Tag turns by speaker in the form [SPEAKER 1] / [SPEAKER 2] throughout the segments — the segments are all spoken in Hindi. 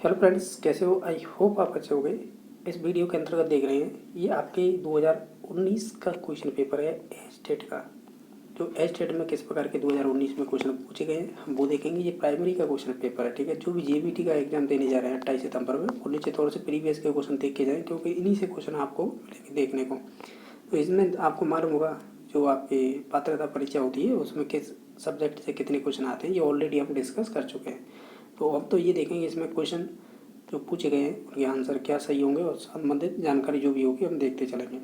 [SPEAKER 1] हेलो फ्रेंड्स, कैसे हो? आई होप आप अच्छे हो गए। इस वीडियो के अंतर्गत देख रहे हैं, ये आपके 2019 का क्वेश्चन पेपर है स्टेट का। जो स्टेट में किस प्रकार के 2019 में क्वेश्चन पूछे गए हैं हम वो देखेंगे। ये प्राइमरी का क्वेश्चन पेपर है, ठीक है। जो भी जेबीटी का एग्जाम देने जा रहे हैं 28 सितंबर में, वो निश्चित तौर से प्रीवियस के क्वेश्चन देख के जाएँ, क्योंकि इन्हीं से क्वेश्चन आपको मिलेंगे देखने को। तो इसमें आपको मालूम होगा जो आपकी पात्रता परीक्षा होती है उसमें किस सब्जेक्ट से कितने क्वेश्चन आते हैं, ये ऑलरेडी हम डिस्कस कर चुके हैं। तो अब तो ये देखेंगे इसमें क्वेश्चन जो पूछे गए हैं उनके आंसर क्या सही होंगे और संबंधित जानकारी जो भी होगी हम देखते चलेंगे।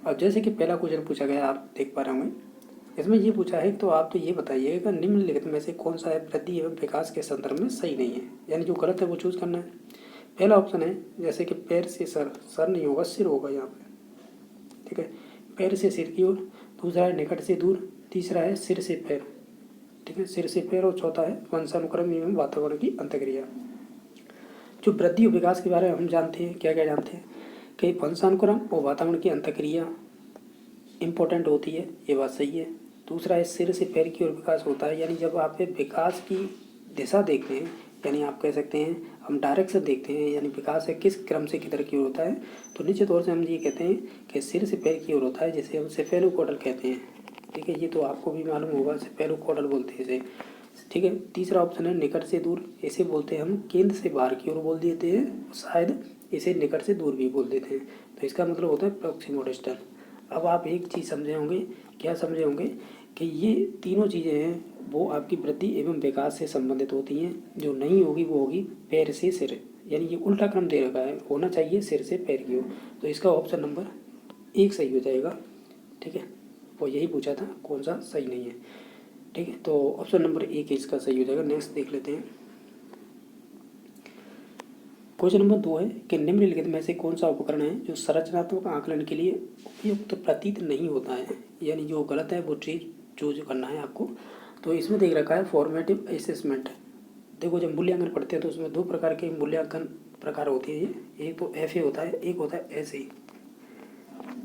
[SPEAKER 1] अब जैसे कि पहला क्वेश्चन पूछा गया, आप देख पा रहे होंगे। इसमें ये पूछा है तो आप तो ये बताइएगा निम्नलिखित में से कौन सा है वृद्धि एवं विकास के संदर्भ में सही नहीं है, यानी जो गलत है वो चूज करना है। पहला ऑप्शन है जैसे कि पैर से सर, सर नहीं होगा सिर होगा यहाँ पे, ठीक है। पैर से सिर की ओर, दूसरा है निकट से दूर, तीसरा है सिर से पैर, ठीक है, सिर से पैर, और चौथा है वंशानुक्रम एवं वातावरण की अंतक्रिया। जो वृद्धि और विकास के बारे में हम जानते हैं, क्या क्या जानते हैं कि वंशानुक्रम और वातावरण की अंतक्रिया इम्पोर्टेंट होती है, ये बात सही है। दूसरा है सिर से पैर की ओर विकास होता है, यानी जब आप विकास की दिशा देखते हैं, यानी आप कह सकते हैं हम डायरेक्शन देखते हैं, यानी विकास है किस क्रम से किधर की ओर होता है, तो निश्चित तौर से हम ये कहते हैं कि सिर से पैर की ओर होता है, जिसे हम सेफेलोकॉडल कहते हैं, ठीक है। ये तो आपको भी मालूम होगा, सेफेलोकॉडल बोलते हैं इसे, ठीक है। तीसरा ऑप्शन है निकट से दूर, इसे बोलते हैं हम केंद्र से बाहर की ओर बोल देते हैं, शायद इसे निकट से दूर भी बोल देते हैं, तो इसका मतलब होता है प्रॉक्सिमो डिस्टेंस। अब आप एक चीज़ समझे होंगे, क्या समझे होंगे कि ये तीनों चीज़ें हैं वो आपकी वृद्धि एवं विकास से संबंधित होती हैं। जो नहीं होगी वो होगी पैर से सिर, यानी ये उल्टा क्रम दे रखा है, होना चाहिए सिर से पैर की ओर, तो इसका ऑप्शन नंबर 1 सही हो जाएगा, ठीक है। वो यही पूछा था कौन सा सही नहीं है, ठीक है। तो ऑप्शन नंबर 1 इसका सही हो जाएगा। नेक्स्ट देख लेते हैं। क्वेश्चन नंबर 2 है कि निम्नलिखित में से कौन सा उपकरण है जो संरचनात्मक आकलन के लिए उपयुक्त प्रतीत नहीं होता है, यानी जो गलत है वो चीज चूज करना है आपको। तो इसमें देख रखा है फॉर्मेटिव असेसमेंट। देखो जब मूल्यांकन पढ़ते हैं तो उसमें 2 प्रकार के मूल्यांकन प्रकार होते हैं, ये एक तो FA होता है, एक होता है SA।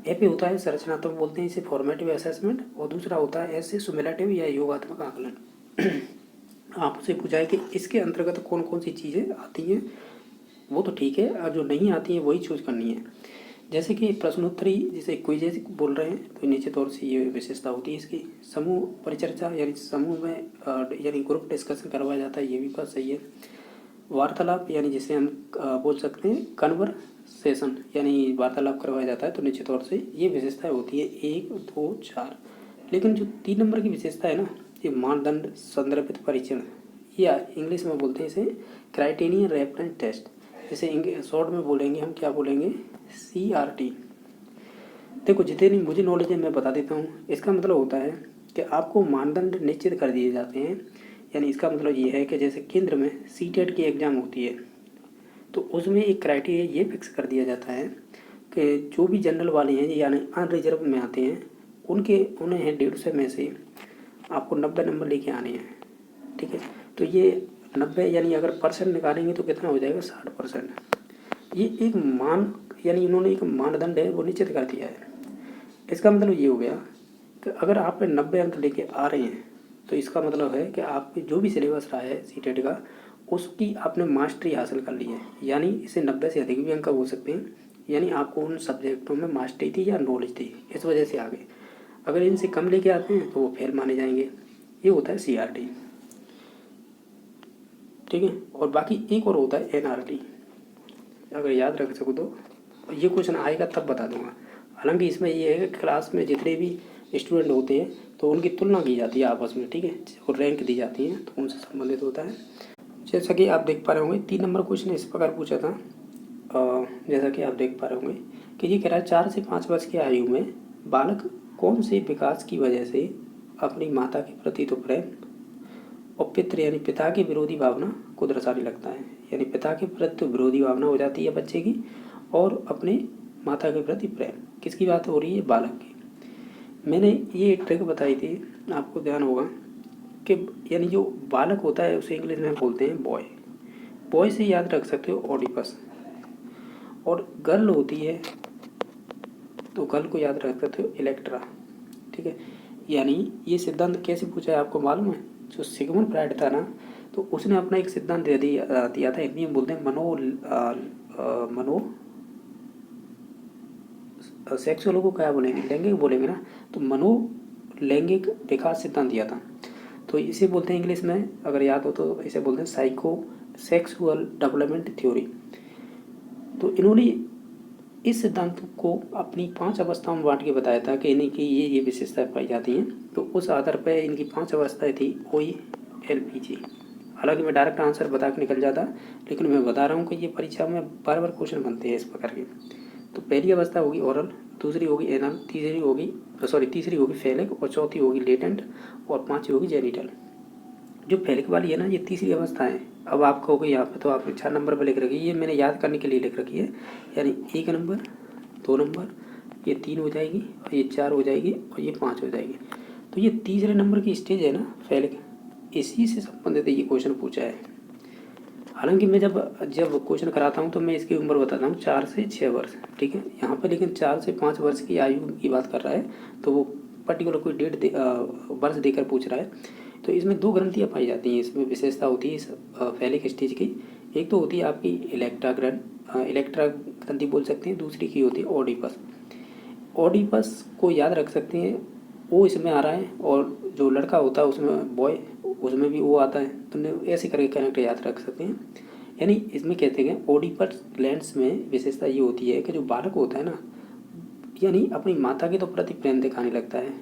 [SPEAKER 1] FA होता है संरचनात्मक बोलते हैं इसे फॉर्मेटिव असेसमेंट, और दूसरा होता है SA सुमेलेटिव या योगात्मक आकलन। आपसे पूछा है कि इसके अंतर्गत कौन कौन सी चीज़ें आती हैं, वो तो ठीक है, और जो नहीं आती है वही चूज करनी है। जैसे कि प्रश्नोत्तरी जिसे क्विज़ बोल रहे हैं, तो निश्चित तौर से ये विशेषता होती है इसकी। समूह परिचर्चा, यानी समूह में यानी ग्रुप डिस्कशन करवाया जाता है, ये भी बात सही है। वार्तालाप, यानी जिसे हम बोल सकते हैं कन्वर्सेशन, यानी वार्तालाप करवाया जाता है, तो निश्चित तौर से ये विशेषताएं होती है 1, 2, 4। लेकिन जो 3 नंबर की विशेषता है ना, ये मानदंड संदर्भित परीक्षण, या इंग्लिश में बोलते हैं इसे क्राइटेरियन रेफरेंस टेस्ट, जैसे शॉर्ट में बोलेंगे हम क्या बोलेंगे, CRT। देखो जितनी मुझे नॉलेज है मैं बता देता हूँ। इसका मतलब होता है कि आपको मानदंड निश्चित कर दिए जाते हैं, यानी इसका मतलब ये है कि जैसे केंद्र में CTET की एग्ज़ाम होती है, तो उसमें एक क्राइटेरिया ये फिक्स कर दिया जाता है कि जो भी जनरल वाले हैं यानी अनरिजर्व में आते हैं उन्हें 150 में से आपको 90 नंबर लेके आने हैं, ठीक है। तो ये 90 यानी अगर परसेंट निकालेंगे तो कितना हो जाएगा, 60%। ये एक यानी इन्होंने एक मानदंड है वो निश्चित कर दिया है। इसका मतलब ये हो गया कि अगर आप 90 अंक लेके आ रहे हैं तो इसका मतलब है कि आपके जो भी सिलेबस रहा है CTET का उसकी आपने मास्टरी हासिल कर ली है, यानी इसे 90 से अधिक भी अंक हो सकते हैं, यानी आपको उन सब्जेक्टों में मास्टरी थी या नॉलेज थी, इस वजह से आगे। अगर इनसे कम लेके आते हैं तो वो फेल माने जाएंगे। ये होता है CRT, ठीक है। और बाकी एक और होता है NRT, अगर याद रख सको तो ये क्वेश्चन आएगा तब बता दूंगा। हालांकि इसमें ये है कि क्लास में जितने भी स्टूडेंट होते हैं तो उनकी तुलना की जाती है आपस में, ठीक है, और रैंक दी जाती है, तो उनसे संबंधित होता है। जैसा कि आप देख पा रहे होंगे 3 नंबर क्वेश्चन इस प्रकार पूछा था। जैसा कि आप देख पा रहे होंगे कि ये कह रहा है 4 से 5 वर्ष की आयु में बालक कौन से विकास की वजह से अपनी माता के प्रति तो प्रेम और पितृ यानी पिता की विरोधी भावना को दर्शाने लगता है, यानी पिता के प्रति विरोधी भावना हो जाती है बच्चे की, और अपने माता के प्रति प्रेम। किसकी बात हो रही है, बालक की। मैंने ये ट्रिक बताई थी, आपको ध्यान होगा कि यानी जो बालक होता है उसे इंग्लिश में बोलते हैं बॉय। बॉय से याद रख सकते हो ऑडिपस, और गर्ल होती है तो गर्ल को याद रख सकते हो इलेक्ट्रा, ठीक है। यानी ये सिद्धांत कैसे पूछा है आपको मालूम है? जो सिगमंड फ्रायड था ना, तो उसने अपना एक सिद्धांत दिया था, हिंदी में बोलते हैं मनो सेक्सुअल को क्या बोलेंगे, लैंगिक बोलेंगे ना, तो मनो लैंगिक विकास सिद्धांत दिया था। तो इसे बोलते हैं इंग्लिश में, अगर याद हो तो इसे बोलते हैं साइको सेक्सुअल डेवलपमेंट थ्योरी। तो इन्होंने इस सिद्धांत को अपनी 5 अवस्थाओं में बांट के बताया था कि इन्हीं की ये विशेषताएं पाई जाती हैं। तो उस आधार पर इनकी 5 अवस्थाएं थी, OELPG। हालांकि मैं डायरेक्ट आंसर बता के निकल जाता, लेकिन मैं बता रहा हूँ कि ये परीक्षा में बार बार क्वेश्चन बनते हैं इस प्रकार के। तो पहली अवस्था होगी ओरल, दूसरी होगी एनल, तीसरी होगी फेलिक, और चौथी होगी लेटेंट, और 5वीं होगी जेनिटल। जो फेलिक वाली है ना, ये तीसरी अवस्था है। अब आप कहोगे यहाँ पे तो आपने 4 नंबर पर लिख रखी है, ये मैंने याद करने के लिए लिख रखी है, यानी 1 नंबर, 2 नंबर, ये 3 हो जाएगी, और ये 4 हो जाएगी, और ये 5 हो जाएगी। तो ये तीसरे नंबर की स्टेज है ना फेलिक, इसी से संबंधित ये क्वेश्चन पूछा है। हालांकि मैं जब क्वेश्चन कराता हूँ तो मैं इसकी उम्र बताता हूँ 4 से 6 वर्ष, ठीक है। यहाँ पर लेकिन 4 से 5 वर्ष की आयु की बात कर रहा है, तो वो पर्टिकुलर कोई वर्ष देकर पूछ रहा है। तो इसमें 2 ग्रंथियाँ पाई जाती हैं, इसमें विशेषता होती है इस फेलिक स्टेज की। एक तो होती है आपकी इलेक्ट्रा ग्रंथि बोल सकते हैं, दूसरी की होती है ओडिपस। ओडिपस को याद रख सकते हैं, वो इसमें आ रहा है, और जो लड़का होता है उसमें बॉय, उसमें भी वो आता है, तो ऐसे करके कनेक्ट याद रख सकते हैं। यानी इसमें कहते हैं ओडिपस ग्लैंड्स में विशेषता ये होती है कि जो बालक होता है ना, यानी अपनी माता के तो प्रति प्रेम दिखाने लगता है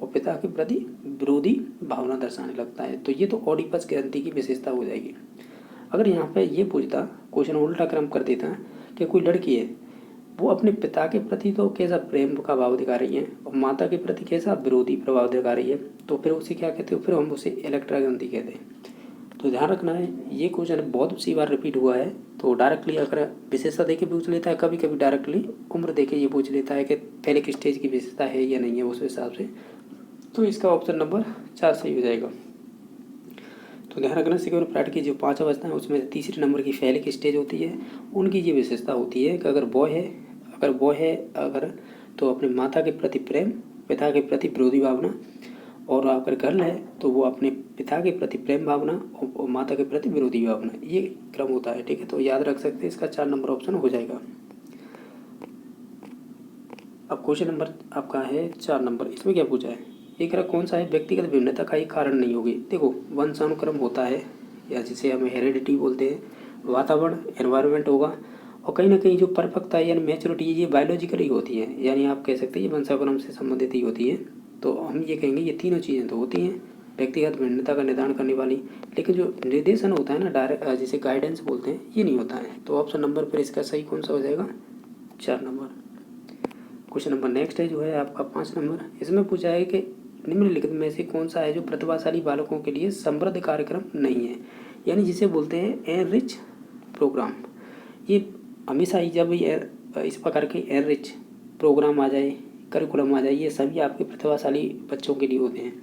[SPEAKER 1] और पिता के प्रति विरोधी भावना दर्शाने लगता है। तो ये तो ओडिपस ग्रंथि की विशेषता हो जाएगी। अगर यहाँ पे ये पूछता, क्वेश्चन उल्टा क्रम कर देता कि कोई लड़की है, वो अपने पिता के प्रति तो कैसा प्रेम का भाव दिखा रही है और माता के प्रति कैसा विरोधी प्रभाव दिखा रही है, तो फिर उसे क्या कहते हो, फिर हम उसे इलेक्ट्रा ग्रंथि कहते हैं। तो ध्यान रखना है, ये क्वेश्चन बहुत सी बार रिपीट हुआ है। तो डायरेक्टली अगर विशेषता देके पूछ लेता है, कभी कभी डायरेक्टली उम्र देके ये पूछ लेता है कि फेलिक स्टेज की विशेषता है या नहीं है, उस हिसाब से। तो इसका ऑप्शन नंबर 4 सही हो जाएगा। तो ध्यान रखना, सिक्योर प्राइड की जो 5 अवस्था है उसमें तीसरे नंबर की फेलिक स्टेज होती है। उनकी ये विशेषता होती है कि अगर बॉय है तो अपने माता के प्रति प्रेम, पिता के प्रति विरोधी भावना, और अगर गर्ल है तो वो अपने पिता के प्रति प्रेम भावना और माता के प्रति विरोधी भावना, ये क्रम होता है, ठीक है। तो याद रख सकते हैं, इसका 4 नंबर ऑप्शन हो जाएगा। अब क्वेश्चन नंबर आपका है 4 नंबर, इसमें क्या पूछा है, एक रहा कौन सा है व्यक्तिगत भिन्नता का एक कारण नहीं होगी। देखो, वंशानुक्रम होता है, या जिसे हम हेरिडिटी बोलते हैं, वातावरण एनवायरनमेंट होगा, और कहीं ना कहीं जो परपक्वता यानी मैच्योरिटी ये बायोलॉजिकली होती है, यानी आप कह सकते हैं ये वंशानुक्रम से संबंधित ही होती है। तो हम ये कहेंगे ये तीनों चीज़ें तो होती हैं व्यक्तिगत भिन्नता का निर्धारण करने वाली, लेकिन जो निर्देशन होता है ना डायरेक्ट, जिसे गाइडेंस बोलते हैं, ये नहीं होता है। तो ऑप्शन नंबर फिर इसका सही कौन सा हो जाएगा, 4 नंबर। क्वेश्चन नंबर नेक्स्ट है जो है आपका 5 नंबर, इसमें पूछा है कि निम्नलिखित में से कौन सा है जो प्रतिभाशाली बालकों के लिए समृद्ध कार्यक्रम नहीं है, यानी जिसे बोलते हैं एनरिच प्रोग्राम। ये हमेशा ही जब इस प्रकार के एनरिच प्रोग्राम आ जाए, करिकुलम आ जाए, ये सभी आपके प्रतिभाशाली बच्चों के लिए होते हैं।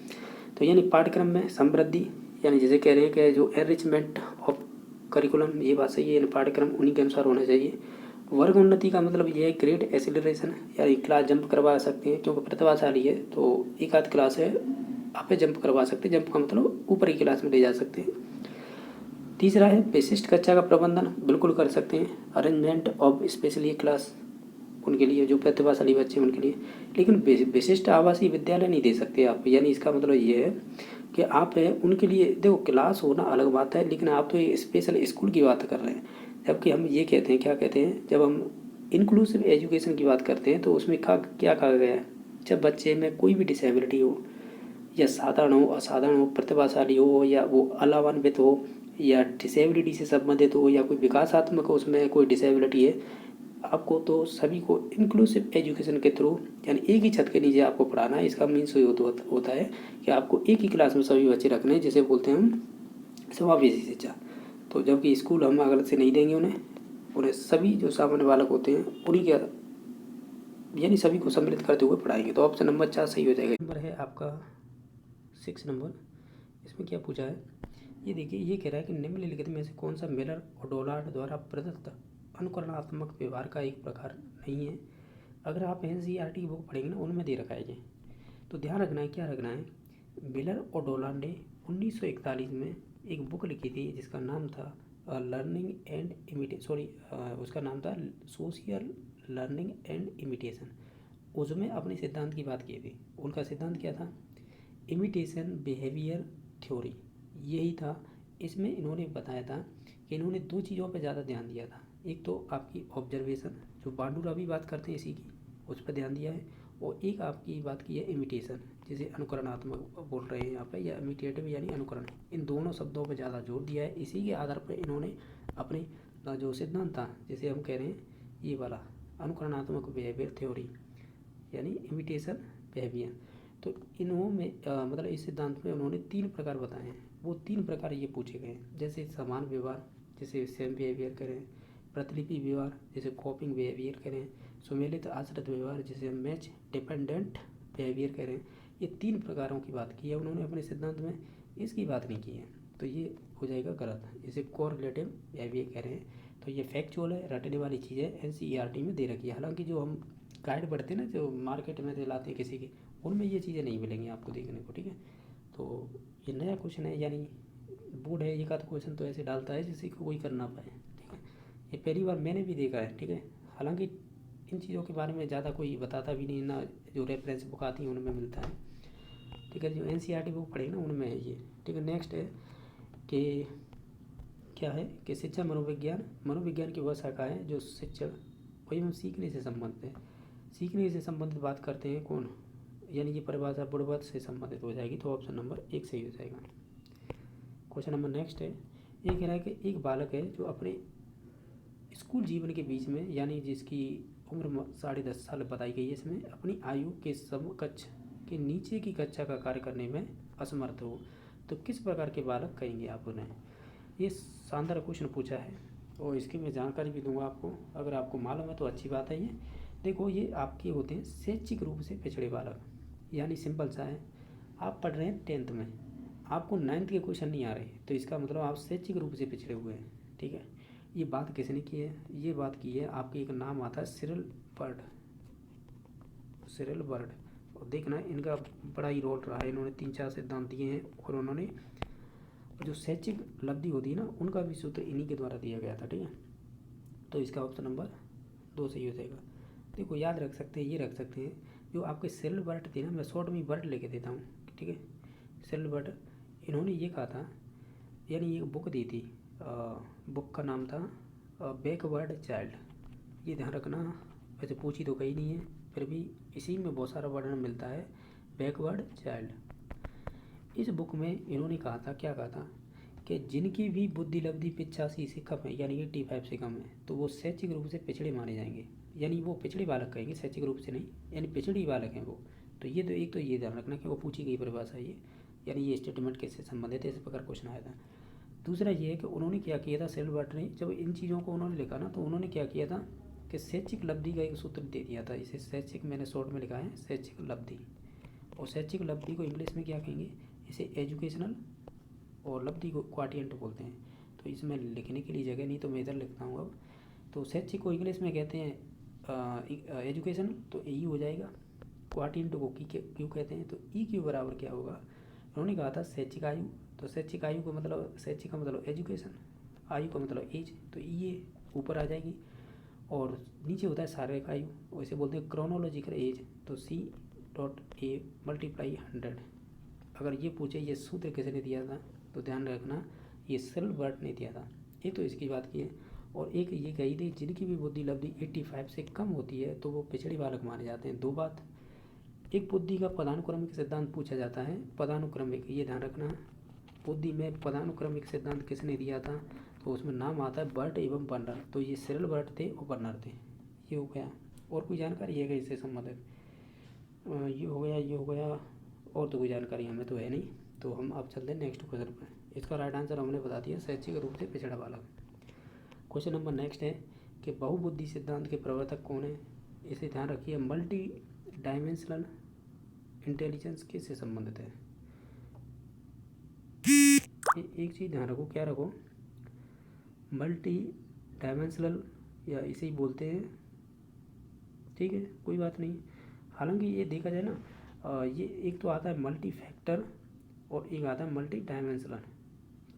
[SPEAKER 1] तो यानी पाठ्यक्रम में समृद्धि, यानी जिसे कह रहे हैं कि जो एनरिचमेंट ऑफ करिकुलम, ये बात सही है, पाठ्यक्रम उन्हीं के अनुसार होना चाहिए। वर्ग उन्नति का मतलब ये है ग्रेड एसिलरेशन, यानी क्लास जंप करवा सकते हैं, क्योंकि प्रतिभाशाली है तो एक आध क्लास है आप जंप करवा सकते हैं, जंप का मतलब ऊपर की क्लास में ले जा सकते हैं। तीसरा है विशिष्ट कक्षा का प्रबंधन, बिल्कुल कर सकते हैं, अरेंजमेंट ऑफ स्पेशली क्लास उनके लिए, जो प्रतिभाशाली बच्चे हैं उनके लिए। लेकिन विशिष्ट आवासीय विद्यालय नहीं दे सकते आप, यानी इसका मतलब ये है कि आप उनके लिए, देखो क्लास होना अलग बात है, लेकिन आप तो ये स्पेशल स्कूल की बात कर रहे हैं, जबकि हम ये कहते हैं, क्या कहते हैं, जब हम इंक्लूसिव एजुकेशन की बात करते हैं तो उसमें क्या कहा गया है, जब बच्चे में कोई भी डिसेबिलिटी हो, या साधारण हो, असाधारण हो, प्रतिभाशाली हो, या वो अलावान्वित हो, या डिसेबिलिटी से संबंधित हो, या कोई विकासात्मक हो, उसमें कोई डिसेबिलिटी है, आपको तो सभी को इंक्लूसिव एजुकेशन के थ्रू, यानी एक ही छत के नीचे आपको पढ़ाना है। इसका मीन्स होता है कि आपको एक ही क्लास में सभी बच्चे रखने हैं, जिसे बोलते हैं हम समावेशी शिक्षा। तो जबकि स्कूल हम अगर से नहीं देंगे उन्हें सभी जो सामान्य बालक होते हैं उन्हीं के, यानी सभी को सम्मिलित करते हुए पढ़ाएंगे। तो ऑप्शन नंबर 4 सही हो जाएगा। नंबर है आपका 6 नंबर, इसमें क्या पूछा है, ये देखिए, ये कह रहा है कि निम्नलिखित में से कौन सा मिलर और डोनाल्ड द्वारा प्रदत्त अनुकरणात्मक व्यवहार का एक प्रकार नहीं है। अगर आप NCERT की बुक पढ़ेंगे ना, उनमें दे रखा है ये। तो ध्यान रखना है, क्या रखना है, मिलर और डोनाल्ड ने 1941 में एक बुक लिखी थी जिसका नाम था लर्निंग एंड उसका नाम था सोशल लर्निंग एंड इमिटेशन। उसमें अपने सिद्धांत की बात की थी। उनका सिद्धांत क्या था? इमिटेशन बिहेवियर थ्योरी, यही था। इसमें इन्होंने बताया था कि इन्होंने दो चीज़ों पर ज़्यादा ध्यान दिया था। एक तो आपकी ऑब्जर्वेशन, जो बांडूरा भी बात करते हैं इसी की, उस पर ध्यान दिया है। और एक आपकी बात की है इमिटेशन, जिसे अनुकरणात्मक बोल रहे हैं यहाँ पे, या इमिटेटिव यानी अनुकरण। इन दोनों शब्दों पर ज़्यादा जोर दिया है। इसी के आधार पर इन्होंने अपने जो सिद्धांत था, जिसे हम कह रहे हैं ये वाला अनुकरणात्मक बिहेवियर थ्योरी यानी इमिटेशन बिहेवियर, तो इन्होंने मतलब इस सिद्धांत में उन्होंने 3 प्रकार बताए हैं। वो 3 प्रकार ये पूछे गए हैं, जैसे समान व्यवहार, जैसे सेम बिहेवियर करें, प्रतिलिपि व्यवहार, जैसे कॉपिंग बिहेवियर करें, सुमेलित आश्रित व्यवहार, जिसे मैच डिपेंडेंट बिहेवियर करें। ये 3 प्रकारों की बात की है उन्होंने अपने सिद्धांत में, इसकी बात नहीं की है, तो ये हो जाएगा गलत। इसे कोरिलेटिव बिहेवियर कह रहे हैं, तो ये फैक्चुअल है, रटने वाली चीज़ है, एनसीईआरटी में दे रखी है। हालांकि जो हम गाइड पढ़ते हैं ना, जो मार्केट में दिलाते हैं किसी के, उनमें ये चीज़ें नहीं मिलेंगी आपको देखने को, ठीक है। तो ये नया क्वेश्चन है, यानी बोर्ड है एक आध क्वेश्चन तो ऐसे डालता है जिससे कोई कर ना पाए, ठीक है। ये पहली बार मैंने भी देखा है, ठीक है। हालांकि इन चीज़ों के बारे में ज़्यादा कोई बताता भी नहीं ना, जो रेफरेंस बुक आती हैं उनमें मिलता है, ठीक है। जो एनसीईआरटी बुक पढ़े ना उनमें है ये, ठीक है। नेक्स्ट है कि क्या है कि शिक्षा मनोविज्ञान की वह शाखा है जो शिक्षण एवं सीखने से संबंधित है। सीखने से संबंधित बात करते हैं कौन, यानी ये परिभाषा बुढ़वत से संबंधित हो जाएगी, तो ऑप्शन नंबर 1 सही हो जाएगा। क्वेश्चन नंबर नेक्स्ट है, ये कह रहा है कि एक बालक है जो अपने स्कूल जीवन के बीच में, यानी जिसकी उम्र 10.5 साल बताई गई है इसमें, अपनी आयु के समकक्ष के नीचे की कक्षा का कार्य करने में असमर्थ हो, तो किस प्रकार के बालक कहेंगे आप उन्हें? ये शानदार क्वेश्चन पूछा है और इसकी मैं जानकारी भी दूंगा आपको, अगर आपको मालूम है तो अच्छी बात है। ये देखो, ये आपके होते हैं शैक्षिक रूप से पिछड़े बालक, यानी सिंपल सा है, आप पढ़ रहे हैं 10th में, आपको 9th के क्वेश्चन नहीं आ रहे, तो इसका मतलब आप शैक्षिक रूप से पिछड़े हुए हैं, ठीक है। ये बात किसने की है? ये बात की है आपके, एक नाम आता है सिरिल बर्ड। और देखना इनका बड़ा ही रोल रहा है, इन्होंने 3-4 सिद्धांत दिए हैं, और उन्होंने जो शैक्षिक उपलब्धि होती है ना, उनका भी सूत्र इन्हीं के द्वारा दिया गया था, ठीक है। तो इसका ऑप्शन नंबर 2 सही हो जाएगा। देखो याद रख सकते हैं, ये रख सकते हैं, जो आपके सिरिल बर्ड थे ना, मैं शॉर्ट में बर्ड लेके देता हूँ, ठीक है। सिरिल बर्ड, इन्होंने ये कहा था, यानी एक बुक दी थी, बुक का नाम था बैकवर्ड चाइल्ड। ये ध्यान रखना, वैसे पूछी तो कहीं नहीं है, फिर भी इसी में बहुत सारा वर्णन मिलता है, बैकवर्ड चाइल्ड। इस बुक में इन्होंने कहा था, क्या कहा था कि जिनकी भी बुद्धि लब्धि 85 से कम है, यानी 85 से कम है, तो वो शैक्षिक रूप से पिछड़े माने जाएंगे, यानी वो पिछड़े बालक कहेंगे, शैक्षिक रूप से नहीं, यानी पिछड़ी बालक हैं वो। तो ये तो एक तो ये ध्यान रखना कि वो पूछी गई परिभाषा ये, यानी ये स्टेटमेंट किससे संबंधित है, इस प्रकार क्वेश्चन आया था। दूसरा ये है कि उन्होंने क्या किया था, सिरिल बर्ड ने जब इन चीज़ों को उन्होंने लिखा ना, तो उन्होंने क्या किया था कि शैक्षिक लब्धि का एक सूत्र दे दिया था। इसे शैक्षिक, मैंने शॉर्ट में लिखा है शैक्षिक लब्धि, और शैक्षिक लब्धि को इंग्लिश में क्या कहेंगे, इसे एजुकेशनल, और लब्धि को क्वाटिएंट बोलते हैं। तो इसमें लिखने के लिए जगह नहीं, तो मैं इधर लिखता हूँ अब। तो शैक्षिक को इंग्लिश में कहते हैं एजुकेशन, तो ई हो जाएगा। क्वाटिएंट को क्यों कहते हैं, तो ई क्यू बराबर क्या होगा, उन्होंने कहा था शैक्षिक आयु। तो शैक्षिक आयु का मतलब, शैक्षिक का मतलब एजुकेशन, आयु का मतलब एज, तो ये ऊपर आ जाएगी, और नीचे होता है शारीरिक आयु, वैसे बोलते हैं क्रोनोलॉजिकल एज, तो C.A मल्टीप्लाई 100। अगर ये पूछे ये सूत्र किसने दिया था, तो ध्यान रखना ये सिरिल बर्ड ने दिया था। एक तो इसकी बात की है, और एक ये कही थी जिनकी भी बुद्धि लब्धि 85 से कम होती है तो वो पिछड़ी बालक माने जाते हैं। दो बात, एक बुद्धि का पदानुक्रमिक सिद्धांत पूछा जाता है, पदानुक्रमिक, ये ध्यान रखना, बुद्धि में पदानुक्रमिक सिद्धांत किसने दिया था, तो उसमें नाम आता है बर्ट एवं बर्नर। तो ये सिरिल बर्ट थे और बर्नर थे, ये हो गया। और कोई जानकारी है इससे संबंधित? ये हो गया, ये हो गया, और तो कोई जानकारी हमें तो है नहीं। तो हम अब चलते हैं नेक्स्ट क्वेश्चन पर। इसका राइट आंसर हमने बता दिया, शैक्षिक रूप से पिछड़ा बालक। क्वेश्चन नंबर नेक्स्ट है कि बहुबुद्धि सिद्धांत के प्रवर्तक कौन है? इसे ध्यान रखिए, मल्टी डायमेंशनल इंटेलिजेंस किससे संबंधित है? एक चीज़ ध्यान रखो, क्या रखो, मल्टी डायमेंशनल, या इसे ही बोलते हैं, ठीक है, कोई बात नहीं। हालांकि ये देखा जाए ना, ये एक तो आता है मल्टी फैक्टर और एक आता है मल्टी डायमेंशनल,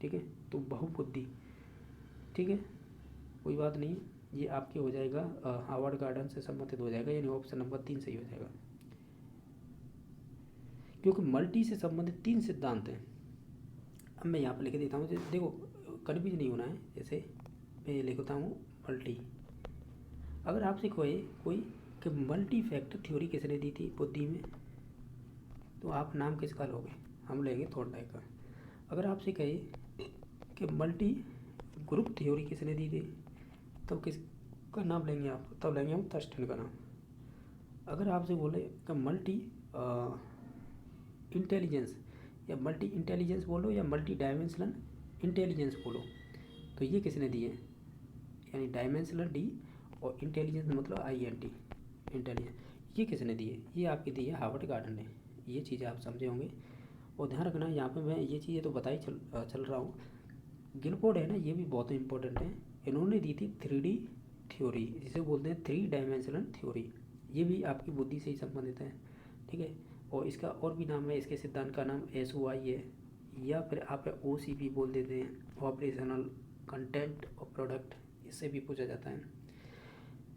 [SPEAKER 1] ठीक है, तो बहुबुद्धि, ठीक है, कोई बात नहीं, ये आपके हो जाएगा हार्वर्ड गार्डन से संबंधित हो जाएगा, यानी ऑप्शन नंबर 3 सही हो जाएगा, क्योंकि मल्टी से संबंधित 3 सिद्धांत हैं। अब मैं यहाँ पर लिख देता हूँ, देखो कन्फ्यूज नहीं होना है। जैसे मैं लिखता हूँ मल्टी, अगर आपसे कोई कि मल्टी फैक्टर थ्योरी किसने दी थी बुद्धि में, तो आप नाम किसका लोगे? हम लेंगे थॉर्नडाइक का। अगर आपसे कहे कि मल्टी ग्रुप थ्योरी किसने दी थी, तो किसका नाम लेंगे आप? तब लेंगे हम थर्स्टन का नाम। अगर आपसे बोले कि मल्टी इंटेलिजेंस, या मल्टी इंटेलिजेंस बोलो या मल्टी डायमेंशनल इंटेलिजेंस बोलो, तो ये किसने दी है? यानी डायमेंशनल डी और इंटेलिजेंस मतलब INT इंटेलिजेंस, ये किसने दी है? ये आपकी दी है हार्वर्ड गार्डन ने। ये चीज़ें आप समझे होंगे। और ध्यान रखना यहाँ पे मैं ये चीज़ें तो बता ही चल रहा हूँ। गिलफोर्ड है ना, ये भी बहुत इंपॉर्टेंट है। इन्होंने दी थी 3D थ्योरी, जिसे बोलते हैं 3 डायमेंशनल थ्योरी। ये भी आपकी बुद्धि से ही संबंधित है, ठीक है। और इसका और भी नाम है, इसके सिद्धांत का नाम SOI है, या फिर आप OCP बोल देते हैं, ऑपरेशनल कंटेंट और प्रोडक्ट, इससे भी पूछा जाता है।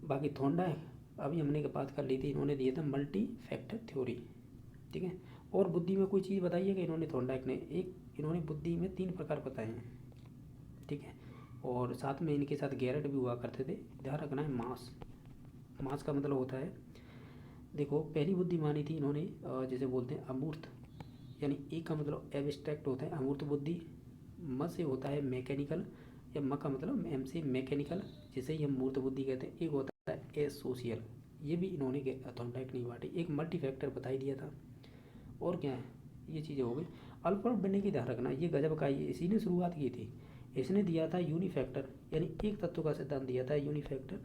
[SPEAKER 1] बाकी थॉर्नडाइक अभी हमने बात कर ली थी, इन्होंने दिया था मल्टी फैक्टर थ्योरी, ठीक है। और बुद्धि में कोई चीज़ बताइएगा इन्होंने, थॉर्नडाइक ने इन्होंने बुद्धि में 3 प्रकार बताए हैं, ठीक है। और साथ में इनके साथ गैरेट भी हुआ करते थे। ध्यान रखना है, मास का मतलब होता है, देखो पहली बुद्धि मानी थी इन्होंने जैसे बोलते हैं अमूर्त, यानी एक का मतलब एब्स्ट्रैक्ट होता है अमूर्त बुद्धि, म से होता है मैकेनिकल, या म का मतलब M से मैकेनिकल, जिसे ही हम मूर्त बुद्धि कहते हैं। एक होता है एसोशियल, ये भी इन्होंने थॉर्नडाइक नहीं बांटी। एक मल्टी फैक्टर बता ही दिया था। और क्या है, ये चीज़ें हो गई। अल्फ्रेड बिने की ध्यान रखना, ये गजब का, ये इसी ने शुरुआत की थी। इसने दिया था यूनिफैक्टर, यानी एक तत्व का सिद्धांत दिया था यूनिफैक्टर।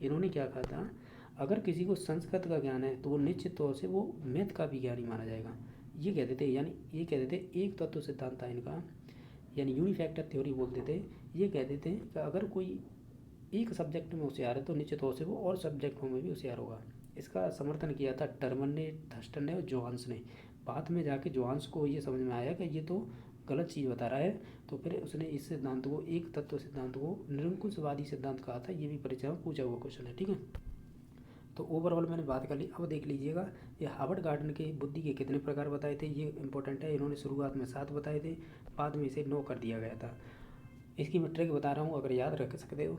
[SPEAKER 1] इन्होंने क्या कहा था, अगर किसी को संस्कृत का ज्ञान है तो वो निश्चित तौर से वो मैथ का भी ज्ञानी माना जाएगा, ये कहते थे। यानी ये कहते थे, एक तत्व सिद्धांत था इनका, यानी यूनिफैक्टर थ्योरी बोलते थे। ये कहते थे कि अगर कोई एक सब्जेक्ट में होशियार है तो निश्चित तौर से वो और सब्जेक्टों में भी होशियार होगा। इसका समर्थन किया था टर्मन ने, थर्स्टन ने और जोहान्स ने। बाद में जाके जोहान्स को ये समझ में आया कि ये तो गलत चीज़ बता रहा है, तो फिर उसने इस सिद्धांत को, एक तत्व सिद्धांत को, निरंकुशवादी सिद्धांत कहा था। ये भी परीक्षा में पूछा हुआ क्वेश्चन है, ठीक है। तो ओवरऑल मैंने बात कर ली। अब देख लीजिएगा, ये हार्वर्ड गार्डन के बुद्धि के कितने प्रकार बताए थे, ये इंपॉर्टेंट है। इन्होंने शुरुआत में 7 बताए थे, बाद में इसे 9 कर दिया गया था। इसकी मैं ट्रिक बता रहा हूँ, अगर याद रख सकते हो।